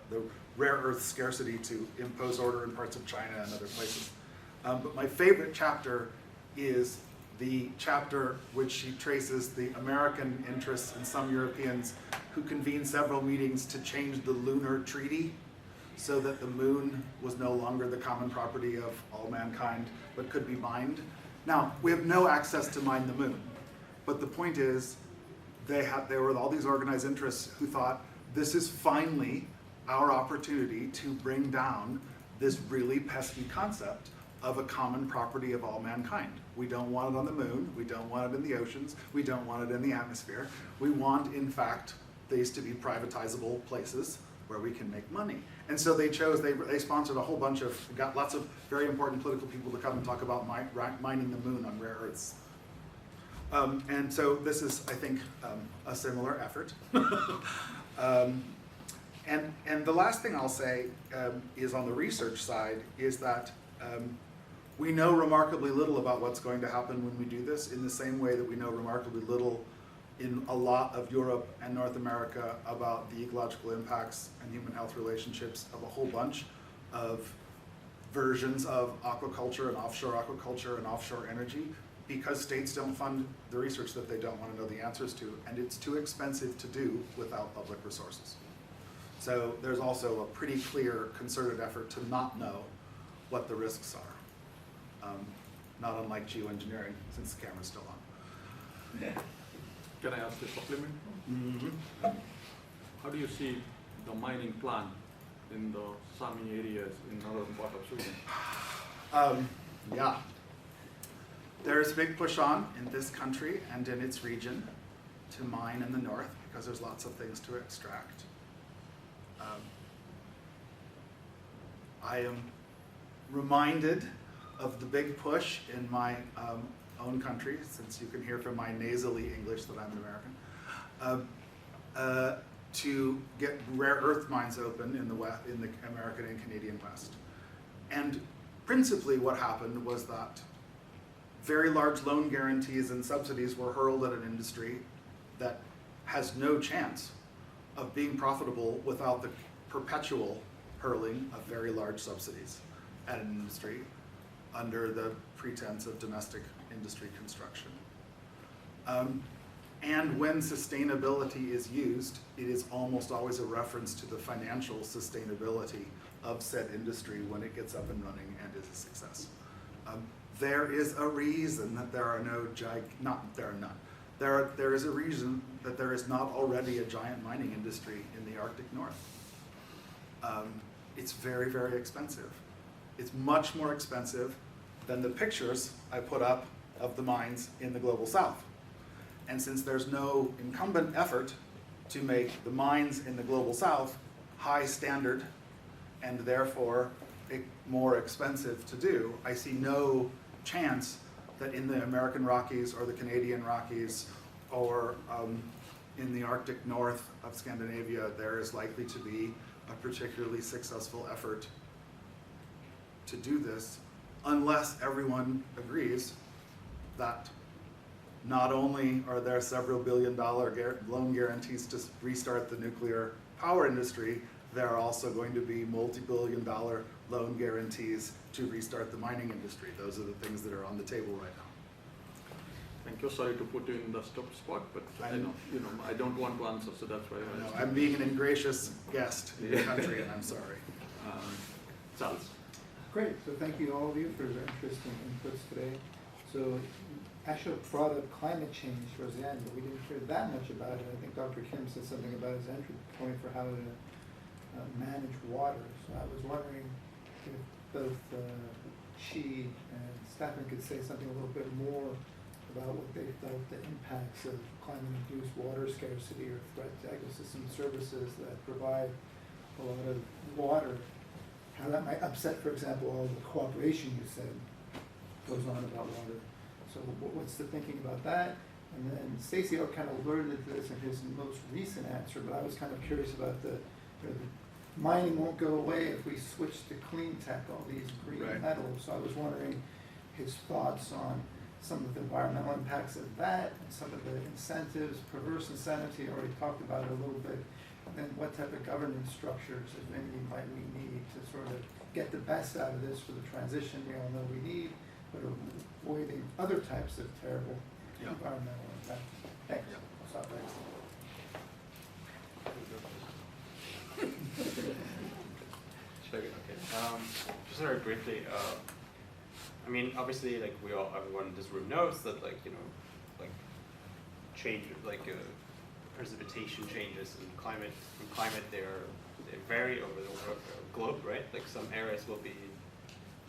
rare earth scarcity to impose order in parts of China and other places. But my favorite chapter is the chapter which she traces the American interests and some Europeans who convened several meetings to change the lunar treaty so that the moon was no longer the common property of all mankind, but could be mined. Now, we have no access to mine the moon, but the point is, there were all these organized interests who thought, this is finally our opportunity to bring down this really pesky concept of a common property of all mankind. We don't want it on the moon, we don't want it in the oceans, we don't want it in the atmosphere. We want, in fact, these to be privatizable places where we can make money. And so they sponsored a whole bunch of, got lots of very important political people to come and talk about mining the moon on rare earths. And so this is, I think, a similar effort. And the last thing I'll say is on the research side, is that we know remarkably little about what's going to happen when we do this, in the same way that we know remarkably little in a lot of Europe and North America about the ecological impacts and human health relationships of a whole bunch of versions of aquaculture and offshore energy, because states don't fund the research that they don't want to know the answers to, and it's too expensive to do without public resources. So there's also a pretty clear concerted effort to not know what the risks are, not unlike geoengineering, since the camera's still on. Yeah. Can I ask a supplement? Mm-hmm. How do you see the mining plan in the Sami areas in northern part of Sweden? Yeah. There's a big push on in this country and in its region to mine in the north, because there's lots of things to extract. I am reminded of the big push in my own country, since you can hear from my nasally English that I'm American, to get rare earth mines open in the West, in the American and Canadian West. And principally what happened was that very large loan guarantees and subsidies were hurled at an industry that has no chance of being profitable without the perpetual hurling of very large subsidies at an industry under the pretense of domestic industry construction. And when sustainability is used, it is almost always a reference to the financial sustainability of said industry when it gets up and running and is a success. There is a reason that there are no there is a reason that there is not already a giant mining industry in the Arctic North. It's very, very expensive. it's much more expensive than the pictures I put up of the mines in the global south. And since there's no incumbent effort to make the mines in the global south high standard and therefore more expensive to do, I see no chance that in the American Rockies or the Canadian Rockies or in the Arctic north of Scandinavia, there is likely to be a particularly successful effort to do this unless everyone agrees that not only are there several billion-dollar loan guarantees to restart the nuclear power industry, there are also going to be multi-billion-dollar loan guarantees to restart the mining industry. Those are the things that are on the table right now. Thank you. Sorry to put you in the stop spot, but I don't want to answer, so that's why I No, I'm being an ingracious guest in the country, and I'm sorry. Charles. Great, so thank you all of you for your interesting inputs today. So Ashok brought up climate change towards the end, but we didn't hear that much about it. I think Dr. Kim said something about his entry point for how to manage water. So I was wondering if both she and Stefan could say something a little bit more about what they felt the impacts of climate-induced water scarcity or threat to ecosystem services that provide a lot of water, how that might upset, for example, all the cooperation you said goes on about water. So what's the thinking about that? And then Stacy kind of alerted to this in his most recent answer, but I was kind of curious about the mining won't go away if we switch to clean tech, all these green Right. metals. So I was wondering his thoughts on some of the environmental impacts of that, and some of the incentives, perverse incentives, he already talked about it a little bit. And then what type of governance structures, if any, might we need to sort of get the best out of this for the transition we all know we need, but avoiding other types of terrible Yeah. environmental impacts. Thanks. Yeah. I'll stop there. Okay. Just very briefly, I mean, obviously, like everyone in this room knows that, like, change, precipitation changes and climate, they vary over the globe, right? Like some areas will be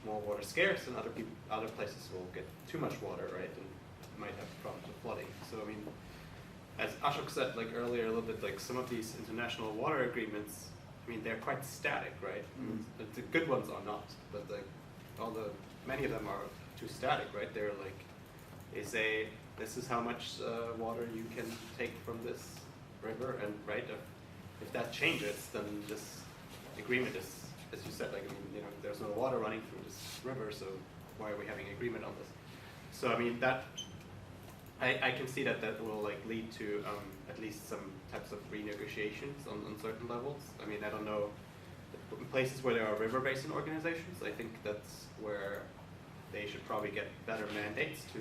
more water scarce, and other places will get too much water, right, and might have problems with flooding. So I mean, as Ashok said like earlier a little bit, like some of these international water agreements, I mean, they're quite static, right? The good ones are not, but many of them are too static, right? They're like, they say this is how much water you can take from this river, and right, if that changes, then this agreement is, as you said, like, I mean, there's no water running through this river, so why are we having agreement on this? So I mean, that I can see that will like lead to at least some types of renegotiations on certain levels. I mean, I don't know, in places where there are river basin organizations, I think that's where they should probably get better mandates to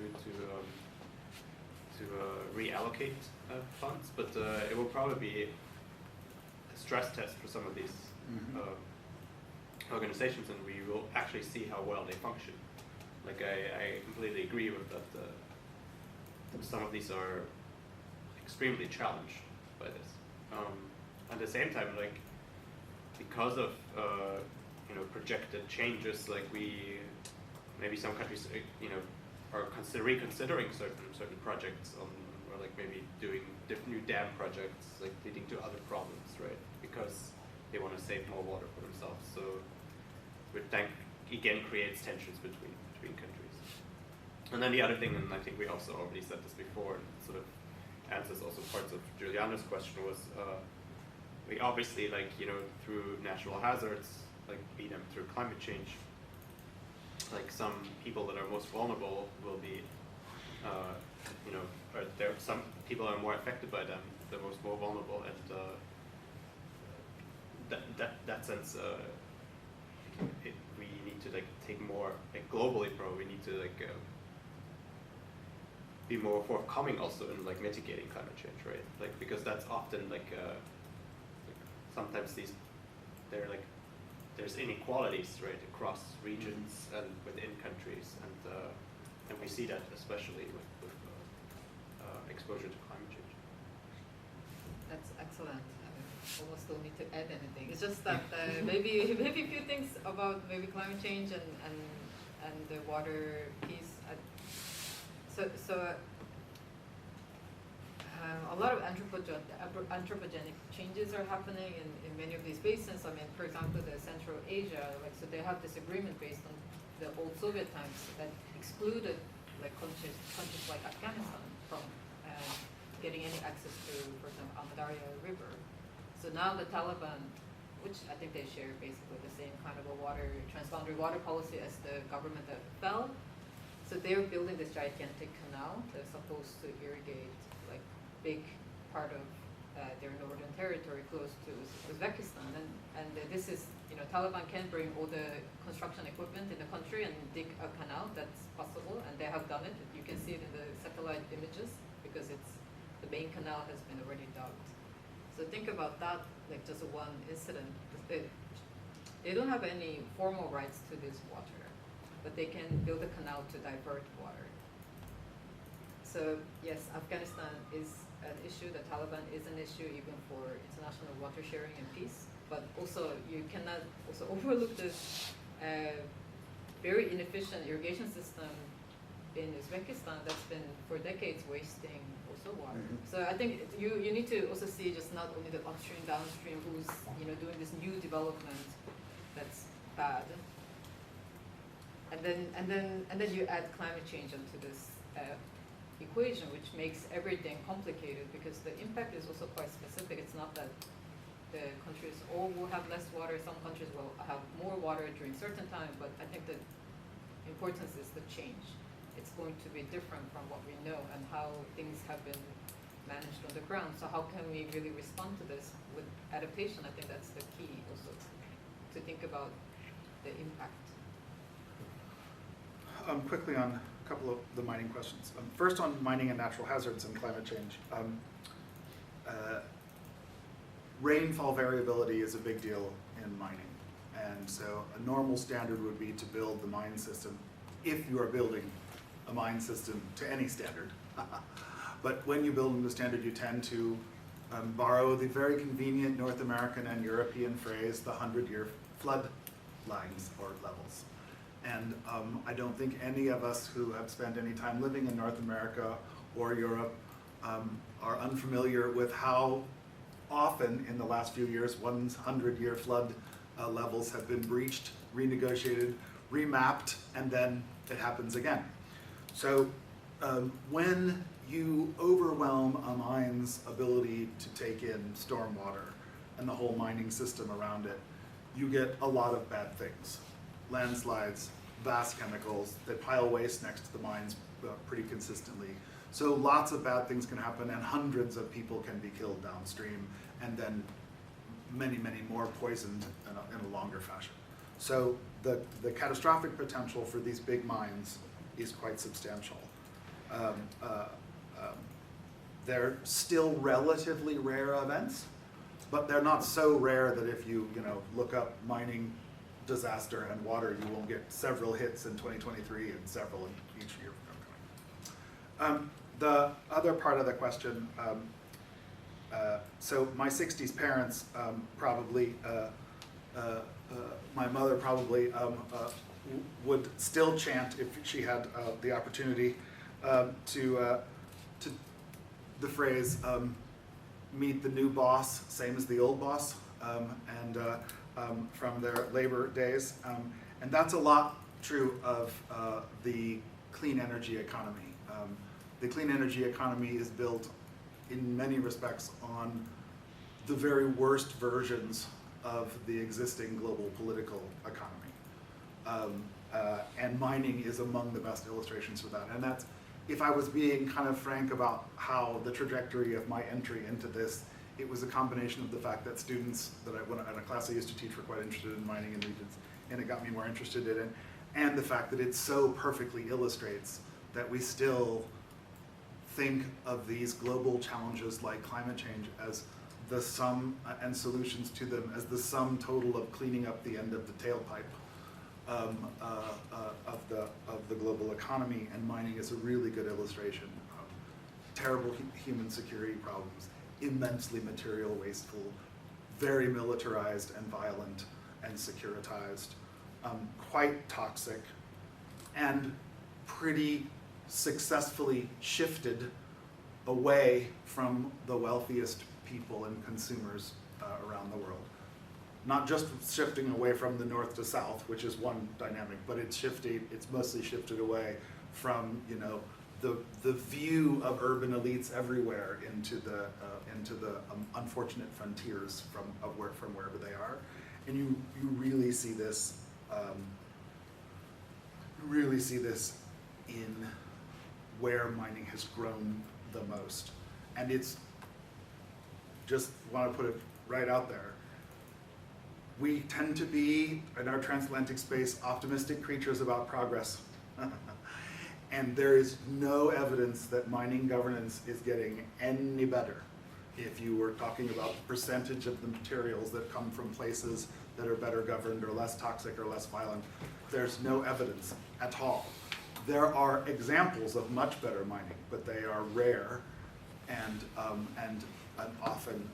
reallocate funds, but it will probably be a stress test for some of these organizations, and we will actually see how well they function. Like I completely agree with that. Some of these are extremely challenged by this. At the same time, like, because of projected changes, like maybe some countries are reconsidering certain projects or like maybe doing new dam projects, like leading to other problems, right? Because they want to save more water for themselves. So which then again creates tensions between countries. And then the other thing, and I think we also already said this before, and sort of answers also parts of Juliana's question, was we obviously, like, through natural hazards, like be them through climate change, like some people that are most vulnerable will be, or there some people are more affected by them, the most more vulnerable, and that sense, we need to like take more, like globally, we need to like be more forthcoming also in like mitigating climate change, right? Like, because that's often like sometimes there's inequalities, right, across regions and within countries, and we see that especially with exposure to climate change. That's excellent. almost don't need to add anything. It's just that maybe a few things about maybe climate change and the water piece. A lot of anthropogenic changes are happening in many of these basins. I mean, for example, the Central Asia, like, so they have this agreement based on the old Soviet times that excluded like countries like Afghanistan from getting any access to, for example, Darya River. So now the Taliban, which I think they share basically the same kind of a transboundary water policy as the government that fell. So they're building this gigantic canal that's supposed to irrigate like big part of their northern territory close to Uzbekistan. And this is, Taliban can bring all the construction equipment in the country and dig a canal. That's possible, and they have done it. You can see it in the satellite images because the main canal has been already dug. So think about that, like just one incident. They don't have any formal rights to this water, but they can build a canal to divert water. So yes, Afghanistan is an issue, the Taliban is an issue even for international water sharing and peace, but also you cannot also overlook this very inefficient irrigation system in Uzbekistan that's been for decades wasting also water. So I think you need to also see just not only the upstream, downstream, who's doing this new development that's bad, and then you add climate change onto this equation, which makes everything complicated because the impact is also quite specific. It's not that the countries all will have less water. Some countries will have more water during certain time, but I think the importance is the change. It's going to be different from what we know and how things have been managed on the ground. So how can we really respond to this with adaptation? I think that's the key also, to think about the impact. Quickly on a couple of the mining questions. First on mining and natural hazards and climate change. Rainfall variability is a big deal in mining. And so a normal standard would be to build the mine system, if you are building a mine system to any standard. But when you build the standard, you tend to borrow the very convenient North American and European phrase, the 100-year flood lines or levels. And I don't think any of us who have spent any time living in North America or Europe are unfamiliar with how often in the last few years 100-year flood levels have been breached, renegotiated, remapped, and then it happens again. So when you overwhelm a mine's ability to take in stormwater and the whole mining system around it, you get a lot of bad things. Landslides, vast chemicals, they pile waste next to the mines pretty consistently. So lots of bad things can happen and hundreds of people can be killed downstream and then many, many more poisoned in a longer fashion. So the catastrophic potential for these big mines is quite substantial. They're still relatively rare events, but they're not so rare that if you look up mining disaster and water, you won't get several hits in 2023 and several in each year. The other part of the question, so my 60s parents probably, my mother probably would still chant if she had the opportunity to the phrase, meet the new boss, same as the old boss, and from their labor days. And that's a lot true of the clean energy economy. The clean energy economy is built in many respects on the very worst versions of the existing global political economy. And mining is among the best illustrations for that. And that's, if I was being kind of frank about how the trajectory of my entry into this, it was a combination of the fact that students that when in a class I used to teach were quite interested in mining and regions, and it got me more interested in it, and the fact that it so perfectly illustrates that we still think of these global challenges like climate change as the sum and solutions to them as the sum total of cleaning up the end of the tailpipe of the global economy, and mining is a really good illustration of terrible human security problems, immensely material wasteful, very militarized and violent and securitized, quite toxic, and pretty successfully shifted away from the wealthiest people and consumers around the world. Not just shifting away from the north to south, which is one dynamic, but it's mostly shifted away from, you know, the view of urban elites everywhere into the unfortunate frontiers from wherever they are, and you really see this in where mining has grown the most, and it's just want to put it right out there. We tend to be, in our transatlantic space, optimistic creatures about progress. And there is no evidence that mining governance is getting any better. If you were talking about the percentage of the materials that come from places that are better governed or less toxic or less violent, there's no evidence at all. There are examples of much better mining, but they are rare and often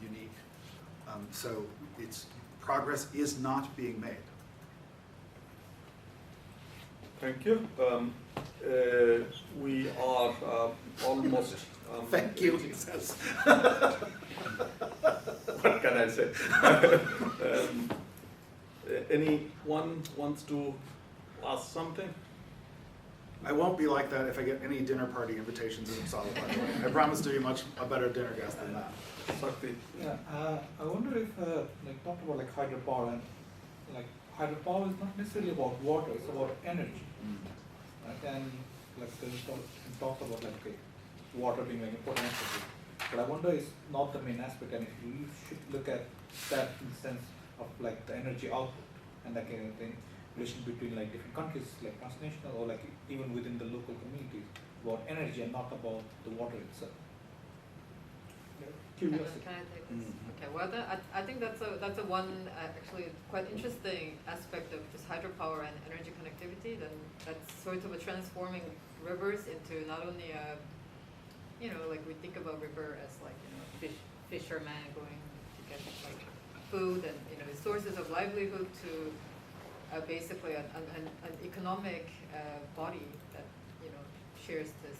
unique. So progress is not being made. Thank you. We are almost. Thank you, he says. What can I say? Anyone wants to ask something? I won't be like that if I get any dinner party invitations in Uppsala, by the way. I promise to be a better dinner guest than that. Sakti. Yeah, I wonder if, like, talk about like hydropower, and like hydropower is not necessarily about water; it's about energy. Right? And like there's talks about like okay, water being like important aspect, but I wonder it's not the main aspect, and if we should look at that in the sense of like the energy output and like the relation between like different countries, like transnational or like even within the local communities, about energy and not about the water itself. Curiosity. Can I take this? Okay, well, I think that's a one actually quite interesting aspect of this hydropower and energy connectivity. Then that's sort of a transforming rivers into not only a, you know, like we think about river as like, you know, fishermen going to get like food and, you know, sources of livelihood to basically an economic body that, you know, shares this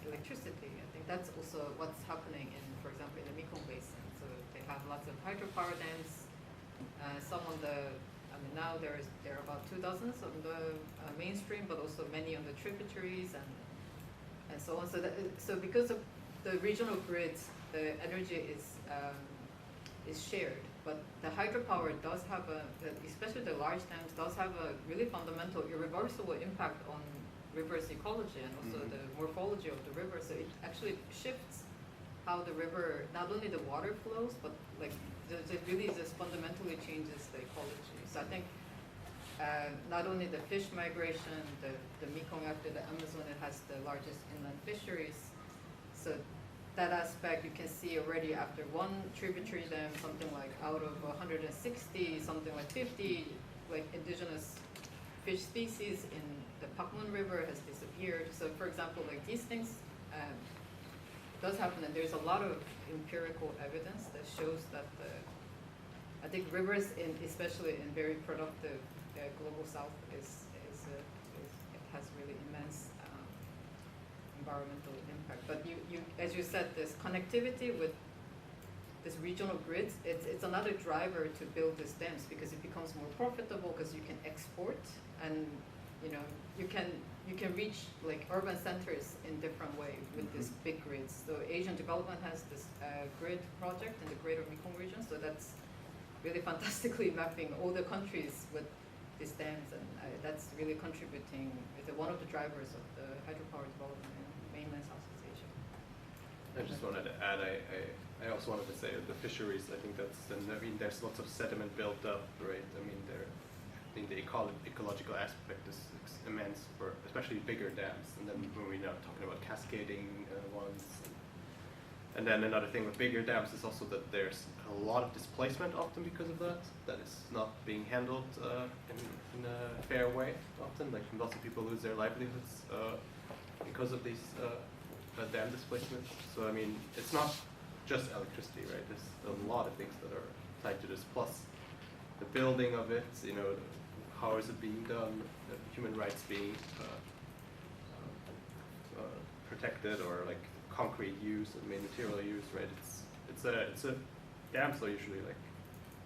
electricity. I think that's also what's happening in, for example, in the Mekong Basin. So they have lots of hydropower dams. Some on the, I mean, now there are about 2 dozen on the mainstream, but also many on the tributaries and so on. So because of the regional grids, the energy is shared. But the hydropower does have especially the large dams, does have a really fundamental, irreversible impact on river's ecology and also the morphology of the river. So it actually shifts how the river, not only the water flows, but like it really just fundamentally changes the ecology. So I think not only the fish migration, the Mekong after the Amazon, it has the largest inland fisheries. So that aspect you can see already after one tributary dam, something like out of 160, something like 50 like indigenous fish species in the Pakmun River has disappeared. So for example, like these things does happen, and there's a lot of empirical evidence that shows that I think rivers, especially in very productive global south, it has really immense environmental impact. But you, as you said, this connectivity with this regional grids, it's another driver to build these dams because it becomes more profitable because you can export and, you know, you can reach like urban centers in different way with these big grids. So Asian Development has this grid project in the Greater Mekong region, so that's really fantastically mapping all the countries with these dams, and that's really contributing. It's one of the drivers of the hydropower development in mainland Southeast Asia. I just wanted to add, I also wanted to say that the fisheries, I think there's lots of sediment built up, right? I think the ecological aspect is immense for especially bigger dams, and then when we're now talking about cascading ones. And then another thing with bigger dams is also that there's a lot of displacement often because of that is not being handled in a fair way often. Like lots of people lose their livelihoods because of these dam displacements. So I mean, it's not just electricity, right? There's a lot of things that are tied to this, plus the building of it, you know, how is it being done, the human rights being protected, or like concrete use and main material use, right? It's a dam so usually like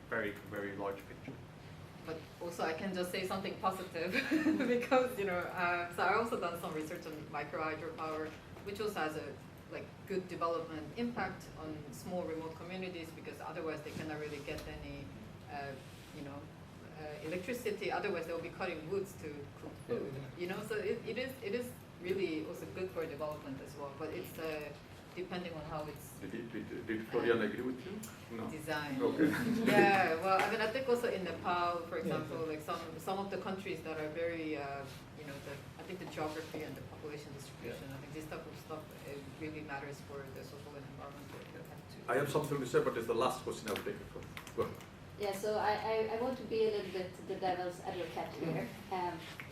very large picture. But also I can just say something positive because, you know, so I also done some research on micro hydropower, which also has a like good development impact on small remote communities, because otherwise they cannot really get any, you know, electricity. Otherwise they'll be cutting woods to cook food. You know, so it is really also good for development as well. But it's depending on how it's Did Florian agree with you? No. designed. Okay. Yeah, well, I mean, I think also in Nepal, for example, like some of the countries that are very, you know, I think the geography and the population distribution, I think this type of stuff it really matters for the social and environmental impact too. I have something to say, but it's the last question I'll take it from. Go ahead. Yeah, so I want to be a little bit the devil's advocate here.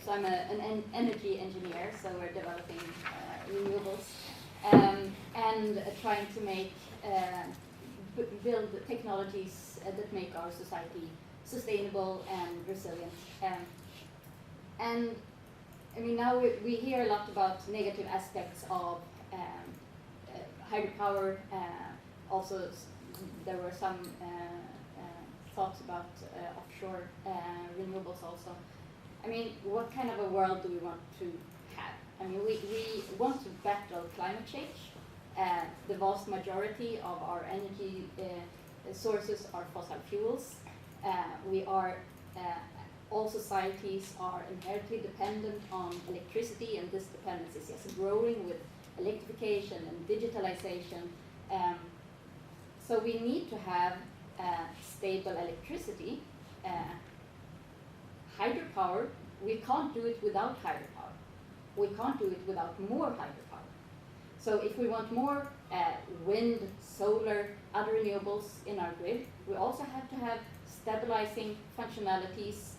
So I'm an energy engineer, so we're developing renewables and trying to make build technologies that make our society sustainable and resilient. And I mean, now we hear a lot about negative aspects of hydropower. Also, there were some thoughts about offshore renewables also. I mean, what kind of a world do we want to have? I mean, we want to battle climate change. The vast majority of our energy sources are fossil fuels. All societies are inherently dependent on electricity, and this dependency is just growing with electrification and digitalization. So we need to have stable electricity. Hydropower, we can't do it without hydropower. We can't do it without more hydropower. So if we want more wind, solar, other renewables in our grid, we also have to have stabilizing functionalities,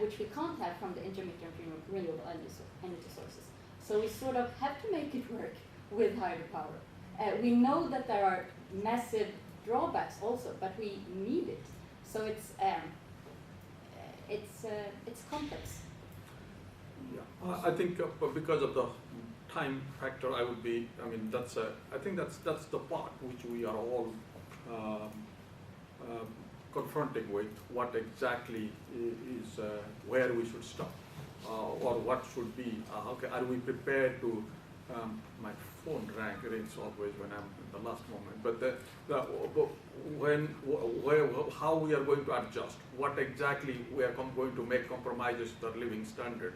which we can't have from the intermittent renewable energy sources. So we sort of have to make it work with hydropower. We know that there are massive drawbacks also, but we need it. So it's complex. Yeah, I think because of the time factor, I mean, I think that's the part which we are all confronting with, what exactly is where we should stop, or what should be. Okay, are we prepared to? My phone rings always when I'm in the last moment. But how we are going to adjust? What exactly we are going to make compromises to our living standard?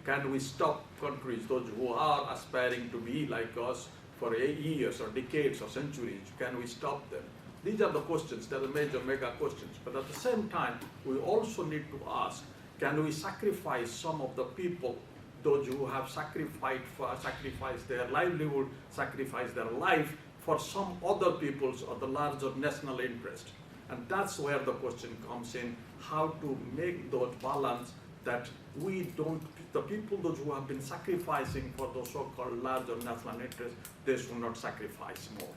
Can we stop countries, those who are aspiring to be like us for years or decades or centuries? Can we stop them? These are the questions. They're the major mega questions. But at the same time, we also need to ask: can we sacrifice some of the people? Those who have sacrificed their livelihood, sacrificed their life for some other people's or the larger national interest. And that's where the question comes in, how to make those balance that the people, those who have been sacrificing for those so-called larger national interests, they should not sacrifice more.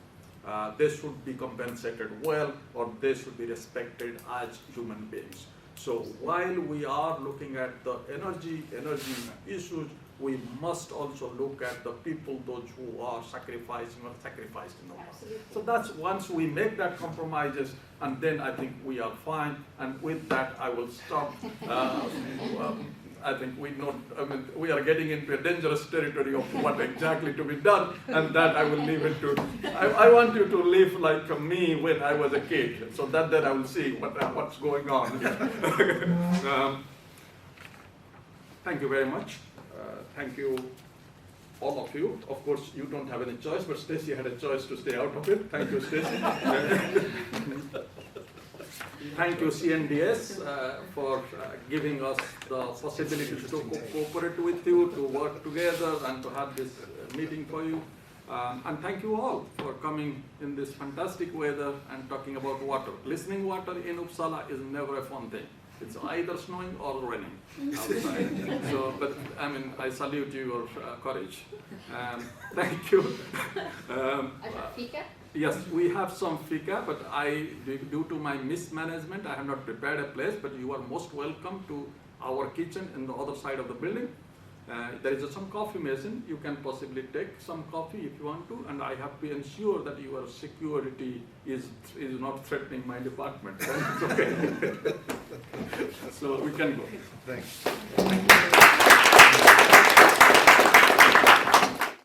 They should be compensated well, or they should be respected as human beings. So while we are looking at the energy issues, we must also look at the people, those who are sacrificing or sacrificed in the past. So that's once we make that compromises, and then I think we are fine. And with that, I will stop. I think we are getting into a dangerous territory of what exactly to be done, and that I will leave it to. I want you to live like me when I was a kid, so that I will see what's going on. Thank you very much. Thank you, all of you. Of course, you don't have any choice, but Stacy had a choice to stay out of it. Thank you, Stacy. Thank you, CNDS, for giving us the possibility to cooperate with you, to work together, and to have this meeting for you. And thank you all for coming in this fantastic weather and talking about water. Listening water in Uppsala is never a fun thing. It's either snowing or raining outside. So, but I mean, I salute your courage. Thank you. Fika? Yes, we have some fika, but due to my mismanagement, I have not prepared a place, but you are most welcome to our kitchen in the other side of the building. There is some coffee machine. You can possibly take some coffee if you want to, and I have to ensure that your security is not threatening my department. Then it's okay. So we can go. Thanks.